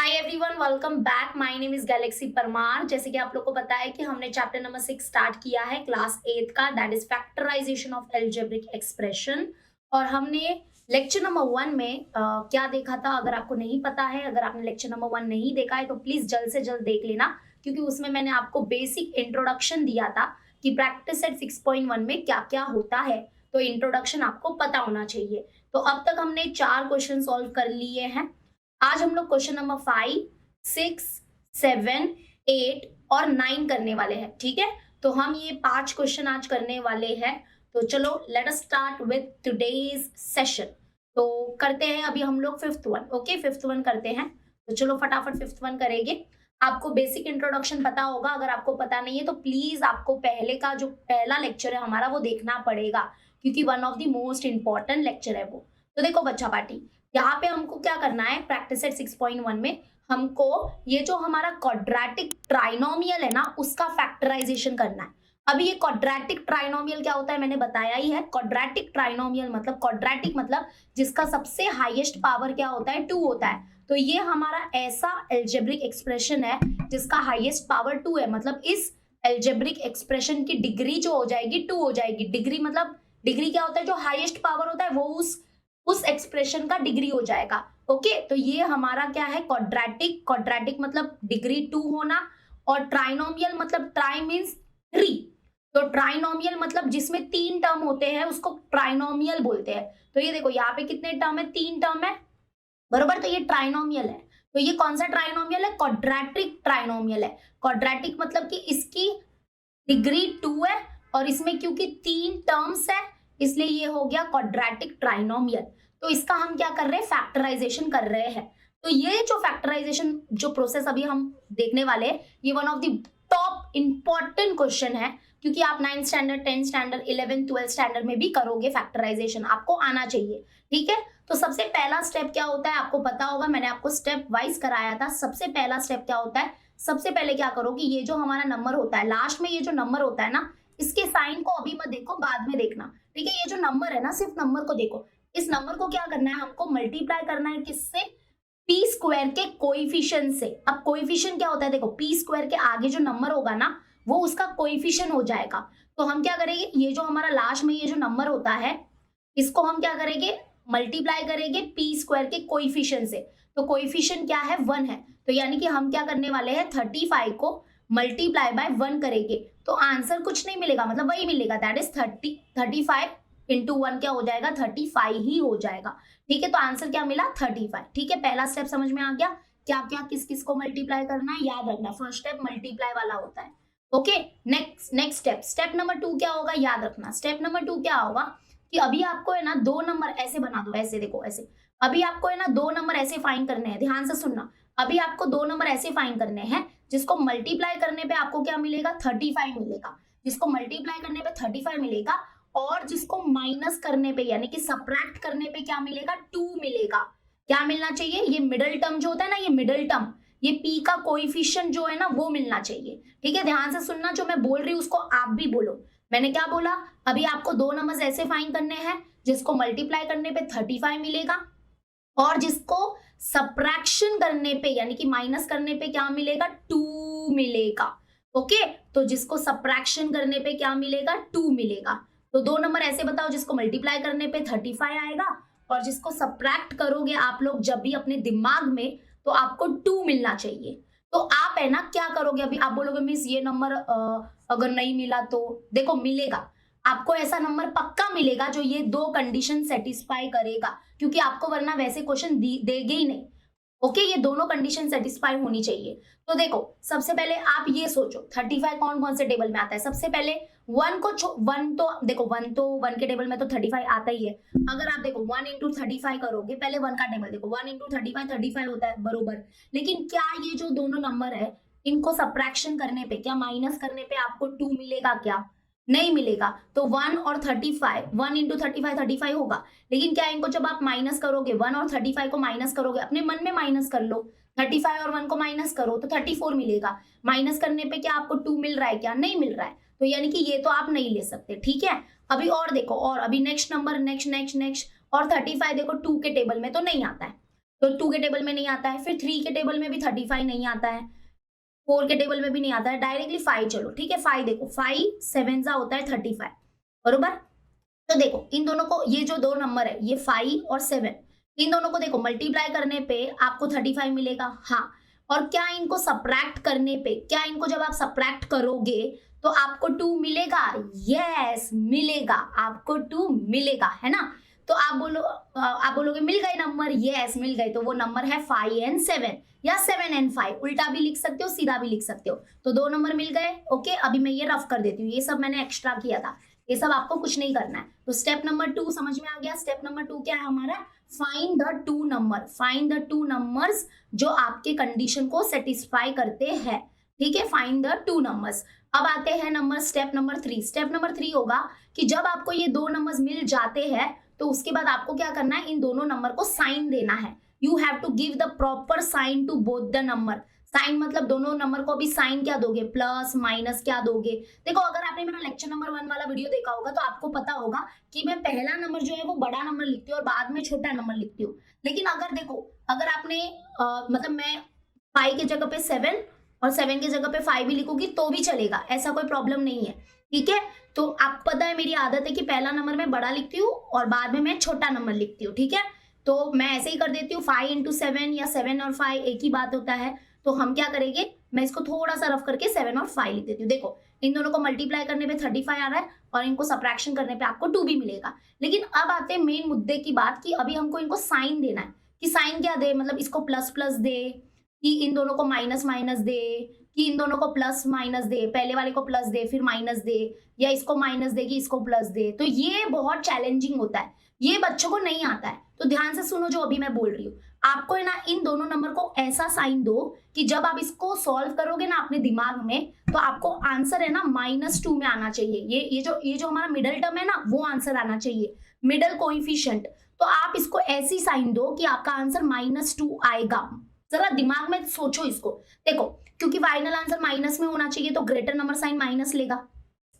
Hi everyone, welcome back. My name is Galaxy Parmar. जैसे कि आप लोग को पता है कि हमने चैप्टर नंबर 6 स्टार्ट किया है क्लास 8 का, that is factorization of algebraic expression. और हमने लेक्चर नंबर 1 में क्या देखा था, अगर आपको नहीं पता है, अगर आपने लेक्चर नंबर 1 नहीं देखा है तो प्लीज जल्द से जल्द देख लेना, क्योंकि उसमें मैंने आपको बेसिक इंट्रोडक्शन दिया था कि प्रैक्टिस सेट 6.1 में क्या क्या होता है। तो इंट्रोडक्शन आपको पता होना चाहिए। तो अब तक हमने 4 क्वेश्चन सॉल्व कर लिए हैं। आज हम लोग क्वेश्चन नंबर 5, 6, 7, 8 और 9 करने वाले हैं। ठीक है, तो हम ये 5 क्वेश्चन आज करने वाले हैं। तो चलो let us start with today's session. तो करते हैं अभी हम लोग 5th one. Okay, 5th one करते हैं। तो चलो फटाफट 5th वन करेंगे। आपको बेसिक इंट्रोडक्शन पता होगा, अगर आपको पता नहीं है तो प्लीज आपको पहले का जो पहला लेक्चर है हमारा वो देखना पड़ेगा, क्योंकि one of the most important lecture है वो। तो देखो बच्चा पार्टी, यहाँ पे हमको क्या करना है, प्रैक्टिस सेट 6.1 में हमको ये जो हमारा क्वाड्रेटिक ट्राइनोमियल है ना, उसका फैक्टराइजेशन करना है। अभी ये क्वाड्रेटिक ट्राइनोमियल क्या होता है मैंने बताया ही है। क्वाड्रेटिक ट्राइनोमियल मतलब, क्वाड्रेटिक मतलब जिसका सबसे हाईएस्ट पावर क्या होता है, 2 होता है। तो ये हमारा ऐसा एल्जेब्रिक एक्सप्रेशन है जिसका हाईएस्ट पावर 2 है। मतलब इस एल्जेब्रिक एक्सप्रेशन की डिग्री जो हो जाएगी 2 हो जाएगी। डिग्री मतलब, डिग्री क्या होता है, जो हाईएस्ट पावर होता है वो उस एक्सप्रेशन का डिग्री हो जाएगा। ओके, तो ये हमारा क्या है, क्वाड्रेटिक। क्वाड्रेटिक मतलब डिग्री 2 होना, और ट्राइनोमियल मतलब, ट्राई मीन्स 3। तो ट्राइनोमियल मतलब जिसमें 3 टर्म होते हैं उसको ट्राइनोमियल बोलते हैं। तो ये देखो यहाँ पे कितने टर्म है, 3 टर्म है, बरोबर। तो ये ट्राइनोमियल है। तो ये कौन सा ट्राइनोमियल है, क्वाड्रेटिक ट्राइनोमियल है। क्वाड्रेटिक मतलब कि इसकी डिग्री 2 है, और इसमें क्योंकि 3 टर्म्स है इसलिए ये हो गया क्वाड्रेटिक ट्राइनोमियल। तो इसका हम क्या कर रहे हैं, फैक्टराइजेशन कर रहे हैं। तो ये जो फैक्टराइजेशन जो प्रोसेस अभी हम देखने वाले हैं, ये one of the top important question है, क्योंकि आप 9th standard, 10th standard, 11th, 12th standard में भी करोगे फैक्टराइजेशन, आपको आना चाहिए। ठीक है, तो सबसे पहला स्टेप क्या होता है आपको पता होगा, मैंने आपको स्टेप वाइज कराया था। सबसे पहला स्टेप क्या होता है, सबसे पहले क्या करो कि ये जो हमारा नंबर होता है लास्ट में, ये जो नंबर होता है ना, इसके साइन को अभी मत देखो, बाद में देखना। ठीक है, ये जो नंबर है ना, सिर्फ नंबर को देखो। इस नंबर को क्या करना है, हमको मल्टीप्लाई करना है किससे, पी स्क्वायर के कोएफिशिएंट से। अब कोएफिशिएंट क्या होता है, देखो पी स्क्वायर के आगे जो नंबर होगा ना वो उसका कोएफिशिएंट हो जाएगा। तो हम क्या करेंगे, ये जो हमारा लास्ट में ये जो नंबर होता है इसको हम क्या करेंगे, मल्टीप्लाई करेंगे पी स्क्वायर के कोएफिशिएंट से। तो कोएफिशिएंट क्या है, 1 है। तो यानी कि हम क्या करने वाले हैं, 35 को मल्टीप्लाई बाय 1 करेंगे तो आंसर कुछ नहीं मिलेगा, मतलब वही मिलेगा, दैट इज 35 इंटू 1 क्या हो जाएगा, 35 ही हो जाएगा। ठीक है, तो आंसर क्या मिला, 35। ठीक है, पहला स्टेप समझ में आ गया, क्या क्या किस किस को मल्टीप्लाई करना है, याद रखना। फर्स्ट स्टेप मल्टीप्लाई वाला होता है। Okay, next step, step number 2 क्या होगा, याद रखना। स्टेप नंबर 2 क्या होगा कि अभी आपको है ना 2 नंबर ऐसे बना दो, ऐसे देखो ऐसे। अभी आपको है ना 2 नंबर ऐसे फाइंड करने हैं, ध्यान से सुनना। अभी आपको 2 नंबर ऐसे फाइंड करने हैं जिसको मल्टीप्लाई करने पे आपको क्या मिलेगा, 35 मिलेगा। जिसको मल्टीप्लाई करने पे 35 मिलेगा, और जिसको माइनस करने पे यानी कि सब्ट्रैक्ट करने पे क्या मिलेगा, 2 मिलेगा। क्या मिलना चाहिए, ये मिडिल टर्म जो होता है ना, ये मिडिल टर्म, ये पी का कोएफिशिएंट जो है ना वो मिलना चाहिए। ठीक है, ध्यान से सुनना, जो मैं बोल रही हूँ उसको आप भी बोलो। मैंने क्या बोला, अभी आपको 2 नंबर्स ऐसे फाइंड करने हैं जिसको मल्टीप्लाई करने पे 35 मिलेगा, और जिसको सब्ट्रैक्शन करने पे यानी कि माइनस करने पे क्या मिलेगा, 2 मिलेगा। ओके, तो जिसको सब्ट्रैक्शन करने पे क्या मिलेगा, 2 मिलेगा। तो 2 नंबर ऐसे बताओ जिसको मल्टीप्लाई करने पे 35 आएगा, और जिसको सब्ट्रैक्ट करोगे आप लोग जब भी अपने दिमाग में, तो आपको 2 मिलना चाहिए। तो आप है ना क्या करोगे, अभी आप बोलोगे मिस ये नंबर अगर नहीं मिला तो, देखो मिलेगा, आपको ऐसा नंबर पक्का मिलेगा जो ये 2 कंडीशन सेटिस्फाई करेगा, क्योंकि आपको वरना वैसे क्वेश्चन देगे ही नहीं। ओके, ये दोनों कंडीशन सेटिस्फाई होनी चाहिए। तो देखो सबसे पहले आप ये सोचो 35 कौन कौन से टेबल में आता है। सबसे पहले 1 को 1 तो देखो 1 के टेबल में तो 35 आता ही है। अगर आप देखो 1 इंटू 35 करोगे, पहले 1 का टेबल देखो, 1 इंटू 35 होता है बरोबर। लेकिन क्या ये जो दोनों नंबर है इनको सब्ट्रैक्शन करने पे, क्या माइनस करने पे आपको 2 मिलेगा, क्या नहीं मिलेगा। तो 1 और 35, 1 इंटू 35 होगा। लेकिन क्या इनको जब आप माइनस करोगे, 1 और 35 को माइनस करोगे, अपने मन में माइनस कर लो, 35 और 1 को माइनस करो तो 34 मिलेगा। माइनस करने पे क्या आपको 2 मिल रहा है, क्या नहीं मिल रहा है। तो यानी कि ये तो आप नहीं ले सकते। ठीक है, अभी और देखो, और अभी नेक्स्ट नंबर, नेक्स्ट और 35 देखो 2 के टेबल में तो नहीं आता है। तो 2 के टेबल में नहीं आता है, फिर 3 के टेबल में भी 35 नहीं आता है, 4 के टेबल में भी नहीं आता है, डायरेक्टली 5 चलो ठीक है। 5 देखो 5 7 जा होता है 35 बरोबर। तो देखो इन दोनों को, ये जो दो नंबर है ये 5 और 7, इन दोनों को देखो मल्टीप्लाई करने पे आपको 35 मिलेगा। हाँ, और क्या इनको सब्ट्रैक्ट करने पे, क्या इनको जब आप सब्ट्रैक्ट करोगे तो आपको 2 मिलेगा? यस मिलेगा, आपको 2 मिलेगा, है ना। तो आप बोलोगे मिल गए नंबर, यस मिल गए। तो वो नंबर है 5 and 7 या 7 and 5, उल्टा भी लिख सकते हो सीधा भी लिख सकते हो। तो दो नंबर मिल गए। ओके, अभी मैं ये रफ कर देती हूँ, ये सब मैंने एक्स्ट्रा किया था, ये सब आपको कुछ नहीं करना है। तो स्टेप नंबर 2 समझ में आ गया। स्टेप नंबर 2 क्या है हमारा? Find the 2 number, find the 2 numbers जो आपके कंडीशन को सेटिस्फाई करते हैं। ठीक है, फाइंड द 2 नंबर्स। अब आते हैं number step number 3। Step number 3 होगा कि जब आपको ये दो नंबर्स मिल जाते हैं तो उसके बाद आपको क्या करना है, इन दोनों नंबर को साइन देना है। You have to give the proper sign to both the number. Sign मतलब दोनों नंबर को भी साइन क्या दोगे, प्लस माइनस क्या दोगे। देखो अगर आपने मेरा लेक्चर नंबर 1 वाला वीडियो देखा होगा तो आपको पता होगा कि मैं पहला नंबर जो है वो बड़ा नंबर लिखती हूँ और बाद में छोटा नंबर लिखती हूँ। लेकिन अगर देखो, अगर आपने मतलब मैं 5 की जगह पे 7 और 7 की जगह पे 5 भी लिखूंगी तो भी चलेगा, ऐसा कोई प्रॉब्लम नहीं है। ठीक है, तो आप पता है मेरी आदत है कि पहला नंबर मैं बड़ा लिखती हूँ और बाद में मैं छोटा नंबर लिखती हूँ। ठीक है, तो मैं ऐसे ही कर देती हूँ, 5 into 7 या 7 और 5 एक ही बात होता है। तो हम क्या करेंगे, मैं इसको थोड़ा सा रफ करके 7 और 5 लिख देती हूँ। देखो इन दोनों को मल्टीप्लाई करने पे 35 आ रहा है और इनको सब्ट्रैक्शन करने पे आपको 2 भी मिलेगा। लेकिन अब आते हैं मेन मुद्दे की बात कि अभी हमको इनको साइन देना है। कि साइन क्या दे, मतलब इसको प्लस प्लस दे, कि इन दोनों को माइनस माइनस दे, कि इन दोनों को प्लस माइनस दे, पहले वाले को प्लस दे फिर माइनस दे, या इसको माइनस देगी इसको प्लस दे। तो ये बहुत चैलेंजिंग होता है, ये बच्चों को नहीं आता है। तो ध्यान से सुनो जो अभी मैं बोल रही हूँ। आपको है ना इन दोनों नंबर को ऐसा साइन दो कि जब आप इसको सॉल्व करोगे ना अपने दिमाग में, तो आपको आंसर है ना -2 में आना चाहिए। ये जो हमारा मिडल टर्म है ना वो आंसर आना चाहिए, मिडल कोएफिशिएंट। तो आप इसको ऐसी साइन दो कि आपका आंसर -2 आएगा। जरा दिमाग में सोचो इसको। देखो क्योंकि फाइनल आंसर माइनस में होना चाहिए तो ग्रेटर नंबर साइन माइनस लेगा,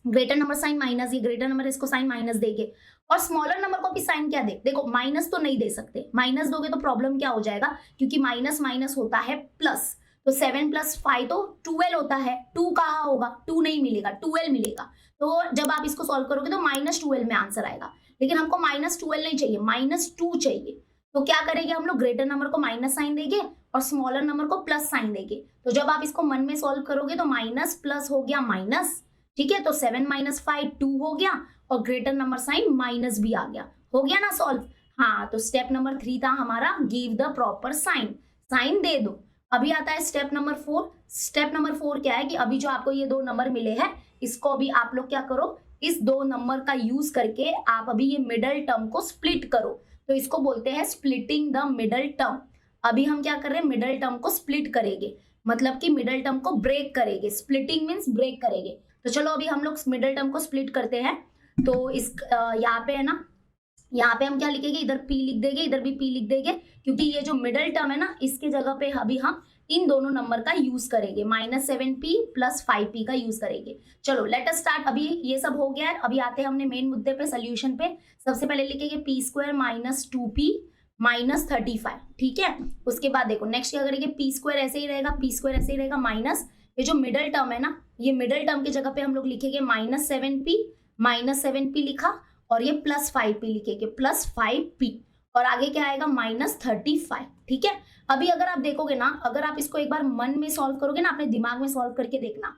ग्रेटर नंबर साइन माइनस, ये ग्रेटर नंबर इसको साइन माइनस देंगे। और स्मॉलर नंबर को भी साइन क्या दे, देखो माइनस तो नहीं दे सकते, माइनस दोगे तो प्रॉब्लम क्या हो जाएगा, क्योंकि माइनस माइनस होता है प्लस। तो 7 + 5 तो 12 होता है, 2 कहाँ होगा, 2 नहीं मिलेगा, 12 मिलेगा। तो जब आप इसको सॉल्व करोगे तो -12 में आंसर आएगा। लेकिन हमको -12 नहीं चाहिए, -2 चाहिए। तो क्या करेंगे हम लोग, ग्रेटर नंबर को माइनस साइन देंगे और स्मॉलर नंबर को प्लस साइन देंगे। तो जब आप इसको मन में सॉल्व करोगे तो माइनस प्लस हो गया माइनस। ठीक है, तो 7 - 5 2 हो गया और ग्रेटर नंबर साइन माइनस भी आ गया। हो गया ना सॉल्व। हाँ, तो स्टेप नंबर 3 था हमारा, give the proper sign, sign दे दो। अभी आता है स्टेप नंबर 4। स्टेप नंबर 4 क्या है कि अभी जो आपको ये दो नंबर मिले हैं, इसको अभी आप लोग क्या करो, इस दो नंबर का यूज करके आप अभी ये मिडल टर्म को स्प्लिट करो। तो इसको बोलते हैं स्प्लिटिंग द मिडल टर्म। अभी हम क्या कर रहे हैं, मिडल टर्म को स्प्लिट करेंगे, मतलब कि मिडल टर्म को ब्रेक करेंगे। स्प्लिटिंग मीन्स ब्रेक करेंगे। तो चलो अभी हम लोग मिडल टर्म को स्प्लिट करते हैं। तो इस यहाँ पे है ना, यहाँ पे हम क्या लिखेंगे, इधर p लिख देंगे, इधर भी p लिख देंगे, क्योंकि ये जो मिडल टर्म है ना इसके जगह पे अभी हम इन दोनों नंबर का यूज करेंगे, -7p + 5p का यूज करेंगे। चलो लेट अस स्टार्ट। अभी ये सब हो गया है, अभी आते हैं हमने मेन मुद्दे पे, सोल्यूशन पे। सबसे पहले लिखेंगे p² - 2p - 35। ठीक है, उसके बाद देखो नेक्स्ट क्या करेंगे, p² ऐसे ही रहेगा, p² ऐसे ही रहेगा, माइनस ये जो मिडल टर्म है ना, ये मिडल टर्म की जगह पे हम लोग लिखेंगे -7p लिखा और ये +5p लिखेंगे, +5p और आगे क्या आएगा -35। ठीक है, अभी अगर आप देखोगे ना, अगर आप इसको एक बार मन में सॉल्व करोगे ना, अपने दिमाग में सॉल्व करके देखना,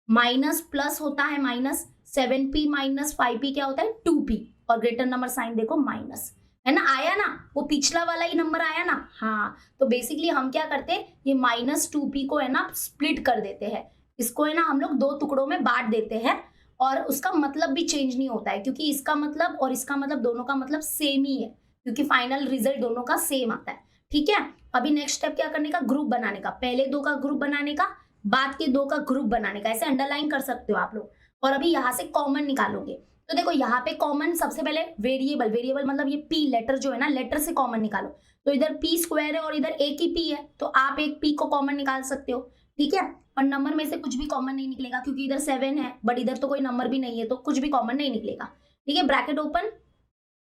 माइनस प्लस होता है -7p - 5p क्या होता है 2p और ग्रेटर नंबर साइन देखो माइनस, है ना, आया ना, वो पिछला वाला ही नंबर आया ना। हाँ, तो बेसिकली हम क्या करते हैं, ये -2p को है ना स्प्लिट कर देते हैं, इसको है ना हम लोग दो टुकड़ों में बांट देते हैं और उसका मतलब भी चेंज नहीं होता है, क्योंकि इसका मतलब और इसका मतलब दोनों का मतलब सेम ही है, क्योंकि फाइनल रिजल्ट दोनों का सेम आता है। ठीक है, अभी नेक्स्ट स्टेप क्या करने का, ग्रुप बनाने का, पहले दो का ग्रुप बनाने का, बाद के दो का ग्रुप बनाने का, ऐसे अंडरलाइन कर सकते हो आप लोग। और अभी यहाँ से कॉमन निकालोगे, तो देखो यहाँ पे कॉमन सबसे पहले वेरिएबल, वेरिएबल मतलब ये p लेटर जो है ना, लेटर से कॉमन निकालो। तो इधर p² है और इधर एक ही p है, तो आप एक p को कॉमन निकाल सकते हो। ठीक है, और नंबर में से कुछ भी कॉमन नहीं निकलेगा, क्योंकि इधर 7 है बट इधर तो कोई नंबर भी नहीं है, तो कुछ भी कॉमन नहीं निकलेगा। ठीक है, ब्रैकेट ओपन।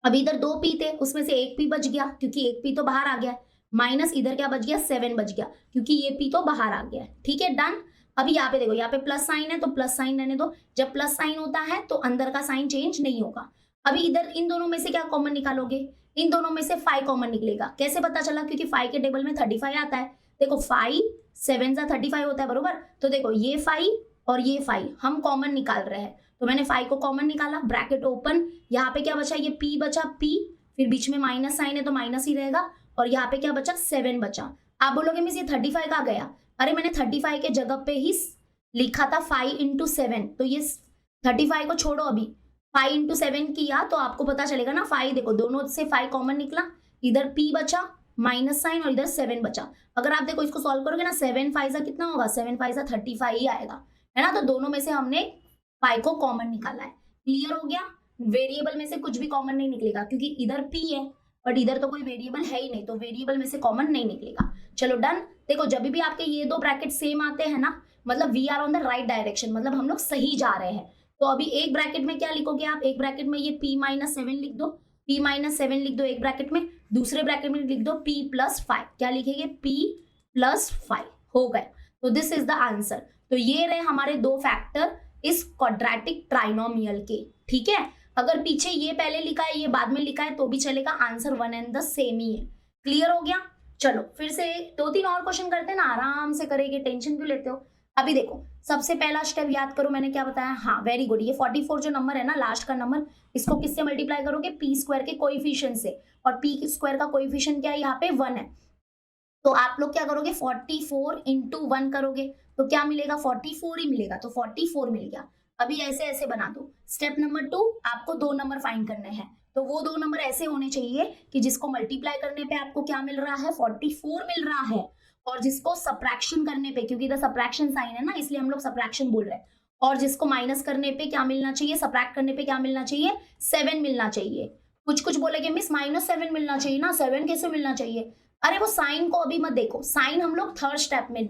अभी इधर 2 p थे, उसमें से एक p बच गया, क्योंकि एक p तो बाहर आ गया, माइनस इधर क्या बच गया 7 बच गया, क्योंकि ये p तो बाहर आ गया है। ठीक है, डन। अभी यहाँ पे देखो, यहाँ पे प्लस साइन है तो प्लस साइन रहने दो, जब प्लस साइन होता है तो अंदर का साइन चेंज नहीं होगा। अभी इधर इन दोनों में से क्या कॉमन निकालोगे, इन दोनों में से 5 कॉमन निकलेगा। कैसे पता चला, क्योंकि 5 के टेबल में 35 आता है। देखो 5 7 सा 35 होता है बरोबर, तो देखो ये 5 और ये 5 हम कॉमन निकाल रहे हैं, तो मैंने 5 को कॉमन निकाला, ब्रैकेट ओपन, यहाँ पे क्या बचा, ये p बचा, p फिर बीच में माइनस साइन है तो माइनस ही रहेगा, और यहाँ पे क्या बचा 7 बचा। आप बोलोगे मिस ये 35 का गया, अरे मैंने 35 के जगह पे ही लिखा था 5 × 7, तो ये 35 को छोड़ो, अभी 5 × 7 किया तो आपको पता चलेगा ना 5, देखो दोनों से 5 कॉमन निकला, इधर p बचा माइनस साइन और इधर 7 बचा। अगर आप देखो इसको सॉल्व करोगे ना, 7 5 सा कितना होगा, 7 5 सा 35 ही आएगा, है ना। तो दोनों में से हमने 5 को कॉमन निकाला है। क्लियर हो गया। वेरिएबल में से कुछ भी कॉमन नहीं निकलेगा, क्योंकि इधर p है बट इधर तो कोई वेरिएबल है ही नहीं, तो वेरिएबल में से कॉमन नहीं निकलेगा। चलो डन। देखो जब भी आपके ये दो ब्रैकेट सेम आते हैं ना, मतलब we are on the right direction, मतलब हम लोग सही जा रहे हैं। तो अभी एक ब्रैकेट में क्या लिखोगे आप, एक ब्रैकेट में ये p - 7 लिख दो, p - 7 लिख दो एक ब्रैकेट में, दूसरे ब्रैकेट में लिख दो p + 5, क्या लिखेंगे p + 5, हो गए। तो दिस इज द आंसर। तो ये रहे हमारे दो फैक्टर इस क्वाड्रेटिक ट्राइनोमियल के। ठीक है, अगर पीछे ये पहले लिखा है ये बाद में लिखा है तो भी चलेगा, answer one and the same ही है। क्लियर हो गया। चलो फिर से 2-3 और क्वेश्चन करते हैं ना, आराम से करेंगे, टेंशन क्यों लेते हो। अभी देखो सबसे पहला स्टेप याद करो, मैंने क्या बताया, हाँ वेरी गुड, ये 44 जो नंबर है ना लास्ट का नंबर, इसको किससे मल्टीप्लाई करोगे, p² के कोएफिशिएंट से, और p² का कोएफिशिएंट क्या है यहाँ पे 1 है, तो आप लोग क्या करोगे 44 × 1 करोगे तो क्या मिलेगा 44 ही मिलेगा, तो 44 मिल गया। अभी ऐसे ऐसे बना दो। स्टेप नंबर 2, आपको 2 नंबर फाइंड करने हैं, तो वो 2 नंबर ऐसे होने चाहिए कि जिसको मल्टीप्लाई करने पे आपको क्या मिल रहा है 44 मिल रहा है, और जिसको सब्ट्रैक्शन करने पे, क्योंकि इधर सब्ट्रैक्शन साइन है ना इसलिए हम लोग सब्ट्रैक्शन बोल रहे हैं, और जिसको माइनस करने पे क्या मिलना चाहिए, सब्ट्रैक्ट करने पे क्या मिलना चाहिए 7 मिलना चाहिए। कुछ बोलेगे मिस -7 मिलना चाहिए ना, 7 कैसे मिलना चाहिए, अरे वो साइन को अभी मत देखो, साइन हम लोग थर्ड स्टेप में,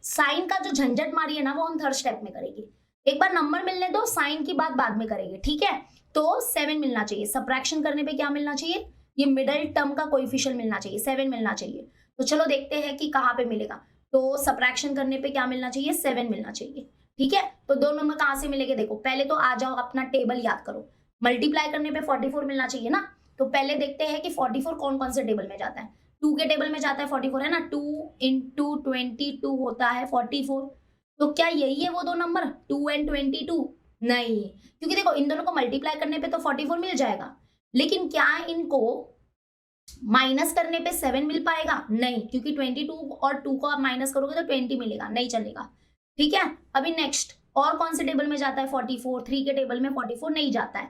साइन का जो झंझट मारी है ना वो हम थर्ड स्टेप में करेंगे। एक बार नंबर मिलने दो, साइन की बात बाद में करेंगे। ठीक है, तो 7 मिलना चाहिए, सब्ट्रैक्शन करने पे क्या मिलना चाहिए, ये मिडिल टर्म का कोएफिशिएंट मिलना चाहिए, 7 मिलना चाहिए। तो चलो देखते हैं कि कहाँ पे मिलेगा, तो सब्ट्रैक्शन करने पे क्या मिलना चाहिए 7 मिलना चाहिए। ठीक है, तो 2 नंबर कहाँ से मिलेंगे, देखो पहले तो आ जाओ अपना टेबल याद करो, मल्टीप्लाई करने पे 44 मिलना चाहिए ना, तो पहले देखते हैं कि 44 कौन कौन से टेबल में जाता है। 2 के टेबल में जाता है 44, है ना, 2 × 22 होता है 44, तो क्या यही है वो 2 नंबर 2 और 22, नहीं, क्योंकि देखो इन दोनों को मल्टीप्लाई करने पे तो 44 मिल जाएगा, लेकिन क्या इनको माइनस करने पे 7 मिल पाएगा, नहीं, क्योंकि 22 और 2 को आप माइनस करोगे तो 20 मिलेगा, नहीं चलेगा। ठीक है, अभी नेक्स्ट और कौन से टेबल में जाता है 44, 3 के टेबल में 44 नहीं जाता है,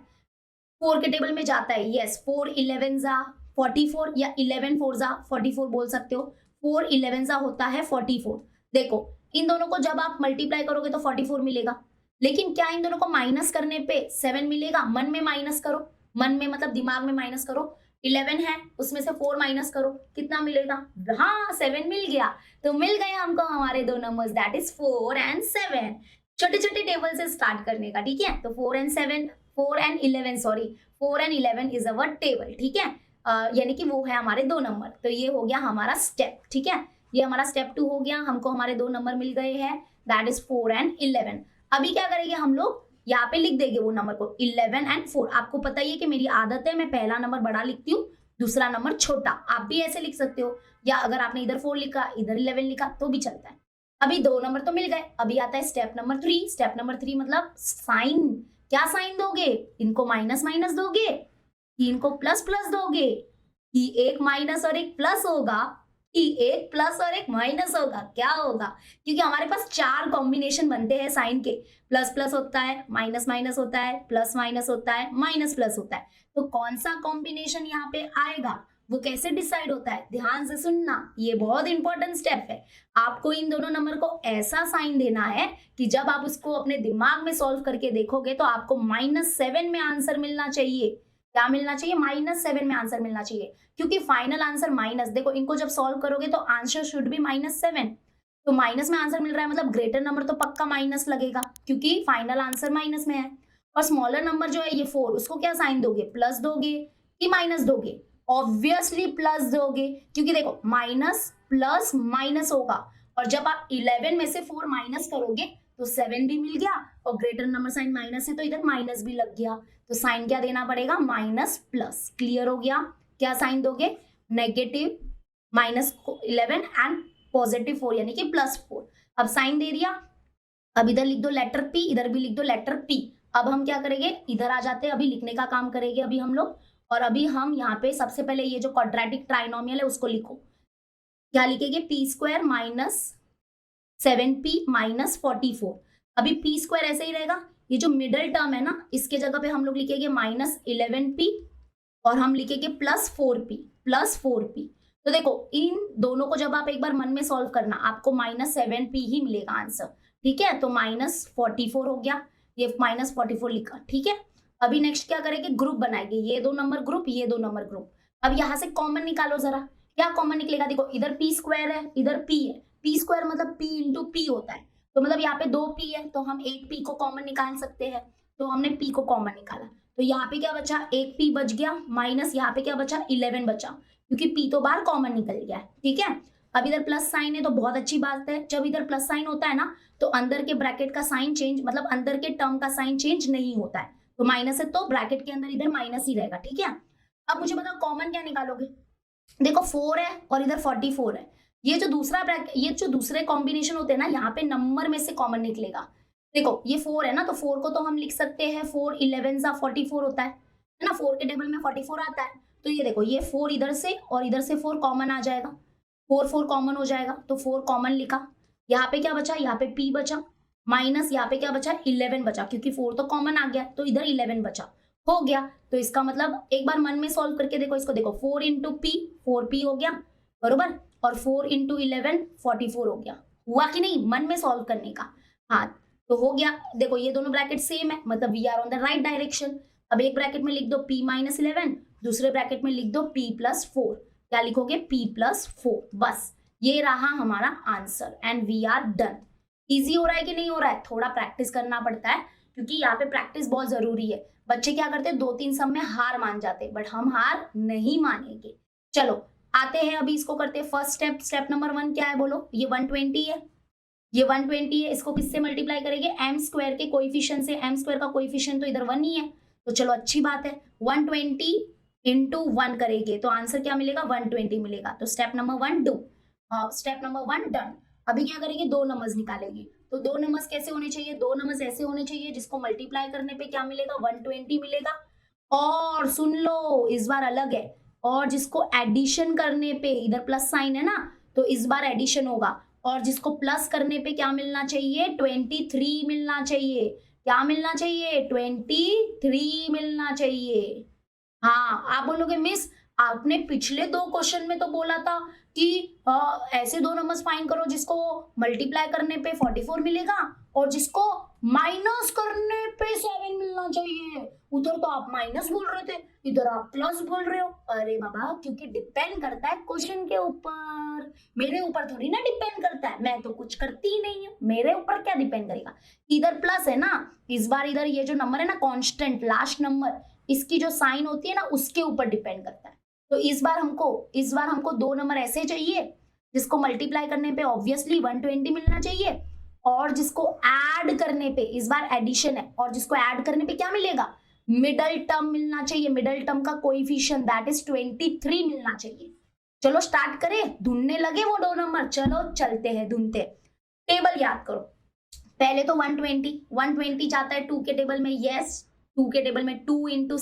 4 के टेबल में जाता है, यस 4 11 जा 44 या 11 4 जा 44 बोल सकते हो, 4 11 जा होता है 44। देखो इन दोनों को जब आप मल्टीप्लाई करोगे तो 44 मिलेगा, लेकिन क्या इन दोनों को माइनस करने पे 7 मिलेगा, मन में माइनस करो, मन में मतलब दिमाग में माइनस करो, 11 है उसमें से 4 माइनस करो, कितना मिलेगा, हाँ 7 मिल गया। तो मिल गए हमको हमारे 2 नंबर्स, दैट इज 4 और 7। छोटे छोटे टेबल से स्टार्ट करने का। ठीक है, तो 4 और 7, 4 और 11 सॉरी 4 और 11 इज अवर टेबल। ठीक है, यानी कि वो है हमारे 2 नंबर, तो ये हो गया हमारा स्टेप। ठीक है, ये हमारा स्टेप 2 हो गया, हमको हमारे 2 नंबर मिल गए हैं, दैट इज 4 और 11। अभी क्या करेंगे हम लोग, यहाँ पे लिख देंगे वो नंबर को 11 और 4। आपको पता ही है कि मेरी आदत है मैं पहला नंबर बड़ा लिखती हूँ, दूसरा नंबर छोटा, आप भी ऐसे लिख सकते हो, या अगर आपने इधर 4 लिखा इधर 11 लिखा तो भी चलता है। अभी 2 नंबर तो मिल गए, अभी आता है स्टेप नंबर 3। स्टेप नंबर 3 मतलब साइन, क्या साइन दोगे, इनको माइनस माइनस दोगे कि इनको प्लस प्लस दोगे, कि एक माइनस और एक प्लस होगा, कि एक प्लस और एक माइनस होगा, क्या होगा, क्योंकि हमारे पास 4 कॉम्बिनेशन बनते हैं साइन के, प्लस प्लस होता है, माइनस माइनस होता है, प्लस माइनस होता है, माइनस प्लस होता है, तो कौन सा कॉम्बिनेशन यहाँ पे आएगा वो कैसे डिसाइड होता है, ध्यान से सुनना, ये बहुत इंपॉर्टेंट स्टेप है। आपको इन दोनों नंबर को ऐसा साइन देना है कि जब आप उसको अपने दिमाग में सॉल्व करके देखोगे तो आपको -7 में आंसर मिलना चाहिए। क्या मिलना चाहिए, -7 में आंसर मिलना चाहिए, क्योंकि फाइनल आंसर माइनस, देखो इनको जब सॉल्व करोगे तो आंसर शुड बी -7, तो माइनस में आंसर मिल रहा है मतलब ग्रेटर नंबर तो पक्का माइनस लगेगा, क्योंकि फाइनल आंसर माइनस में है। और स्मॉलर नंबर जो है ये 4, उसको क्या साइन दोगे, प्लस दोगे कि माइनस दोगे, ऑब्वियसली प्लस दोगे, क्योंकि देखो माइनस प्लस माइनस होगा, और जब आप 11 में से 4 माइनस करोगे तो 7 भी मिल गया, और ग्रेटर नंबर साइन माइनस है तो इधर माइनस भी लग गया, तो साइन क्या देना पड़ेगा, माइनस प्लस। क्लियर हो गया? क्या साइन दोगे, नेगेटिव -11 एंड +4 यानी कि +4। अब साइन दे दिया, अब इधर लिख दो लेटर P, इधर भी लिख दो लेटर P। अब हम क्या करेंगे, इधर आ जाते हैं, अभी लिखने का काम करेंगे अभी हम लोग। और अभी हम यहाँ पे सबसे पहले ये जो क्वाड्रेटिक ट्राइनोमियल है उसको लिखो। क्या लिखेंगे, p² - 7p - 44। अभी p² ऐसे ही रहेगा, ये जो मिडल टर्म है ना इसके जगह पे हम लोग लिखेंगे -11p और हम लिखेंगे +4p। तो देखो इन दोनों को जब आप एक बार मन में सॉल्व करना, आपको -7p ही मिलेगा आंसर। ठीक है, तो -44 हो गया, ये -44 लिखा। ठीक है, अभी नेक्स्ट क्या करेंगे, ग्रुप बनाएंगे, ये 2 नंबर ग्रुप, ये 2 नंबर ग्रुप। अब यहाँ से कॉमन निकालो जरा, क्या कॉमन निकलेगा, देखो इधर p² है, इधर p है, p² मतलब p इंटू p होता है, तो मतलब यहाँ पे 2p है, तो हम एक p को कॉमन निकाल सकते हैं, तो हमने p को कॉमन निकाला, तो यहाँ पे क्या बचा, एक p बच गया, माइनस यहाँ पे क्या बचा, 11 बचा, क्योंकि p तो बाहर कॉमन निकल गया है। ठीक है, अब इधर प्लस साइन है तो बहुत अच्छी बात है, जब इधर प्लस साइन होता है ना तो अंदर के ब्रैकेट का साइन चेंज, मतलब अंदर के टर्म का साइन चेंज नहीं होता है, तो माइनस है तो ब्रैकेट के अंदर इधर माइनस ही रहेगा। ठीक है, अब मुझे बताओ कॉमन क्या निकालोगे, देखो 4 है और इधर 44 है, ये जो दूसरा ब्रैकेट, ये जो दूसरे कॉम्बिनेशन होते हैं ना, यहाँ पे नंबर में से कॉमन निकलेगा। देखो ये 4 है ना, तो 4 को तो हम लिख सकते हैं 4 11 44 होता है ना, 4 के टेबल में 44 आता है, तो ये देखो ये 4 इधर से और इधर से 4 कॉमन आ जाएगा, 4 कॉमन हो जाएगा, तो 4 कॉमन लिखा, यहाँ पे क्या बचा, यहाँ पे p बचा, माइनस यहाँ पे क्या बचा, 11 बचा, क्योंकि 4 तो कॉमन आ गया, तो इधर 11 बचा, हो गया। तो इसका मतलब एक बार मन में सॉल्व करके देखो इसको, देखो 4 इंटू p 4p हो गया बरोबर, और 4 इंटू 11 44 हो गया, हुआ कि नहीं, मन में सॉल्व करने का। हाँ तो हो गया, देखो ये दोनों ब्रैकेट सेम है, मतलब we are on the right direction. अब एक ब्रैकेट में लिख दो p - 11, दूसरे ब्रैकेट में लिख दो p + 4, क्या लिखोगे, p + 4, बस ये रहा हमारा answer and we are done. Easy हो रहा है कि नहीं हो रहा है, थोड़ा प्रैक्टिस करना पड़ता है, क्योंकि यहाँ पे प्रैक्टिस बहुत जरूरी है। बच्चे क्या करते हैं, 2-3 सब में हार मान जाते हैं, बट हम हार नहीं मानेंगे। चलो आते हैं, अभी इसको करते हैं फर्स्ट स्टेप। स्टेप नंबर 1 क्या है बोलो, ये 120 है, ये 120 है, इसको किससे मल्टीप्लाई करेंगे, m² के कोएफिशिएंट से, m² का कोएफिशिएंट तो इधर 1 ही है, तो चलो अच्छी बात है, 120 इंटू 1 करेंगे तो आंसर क्या मिलेगा, 120 मिलेगा। तो step number 1 do, step number 1 done. अभी क्या करेंगे, 2 नंबर्स निकालेंगे, तो 2 नंबर्स कैसे होने चाहिए, 2 नंबर्स ऐसे होने चाहिए जिसको मल्टीप्लाई करने पे क्या मिलेगा, 120 मिलेगा, और सुन लो इस बार अलग है, और जिसको एडिशन करने पे, इधर प्लस साइन है ना तो इस बार एडिशन होगा, और जिसको प्लस करने पे क्या मिलना चाहिए, 23 मिलना चाहिए, क्या मिलना चाहिए, 23 मिलना चाहिए। हाँ आप बोलोगे मिस आपने पिछले 2 क्वेश्चन में तो बोला था कि ऐसे 2 नंबर्स फाइंड करो जिसको मल्टीप्लाई करने पे 44 मिलेगा और जिसको माइनस करने पे 7 मिलना चाहिए, उधर तो आप माइनस बोल रहे थे, इधर आप प्लस बोल रहे हो। अरे बाबा, क्योंकि डिपेंड करता है क्वेश्चन के ऊपर, मेरे ऊपर थोड़ी ना डिपेंड करता है, मैं तो कुछ करती ही नहीं हूँ, मेरे ऊपर क्या डिपेंड करेगा। इधर प्लस है ना, इस बार इधर ये जो नंबर है ना कांस्टेंट लास्ट नंबर, इसकी जो साइन होती है ना उसके ऊपर डिपेंड करता है। तो इस बार हमको 2 नंबर ऐसे चाहिए जिसको मल्टीप्लाई करने पे ऑब्वियसली 120 मिलना चाहिए, और जिसको ऐड करने पे, इस बार एडिशन है, और जिसको ऐड करने पे क्या मिलेगा, मिडल टर्म मिलना चाहिए, मिडल टर्म का कोएफिशिएंट दैट इज 23 मिलना चाहिए। चलो स्टार्ट करें, ढूंढने लगे वो 2 नंबर, चलो चलते हैं ढूंढते। टेबल याद करो, पहले तो 120 जाता है 2 के टेबल में, यस 2 के टेबल में 2 इंटू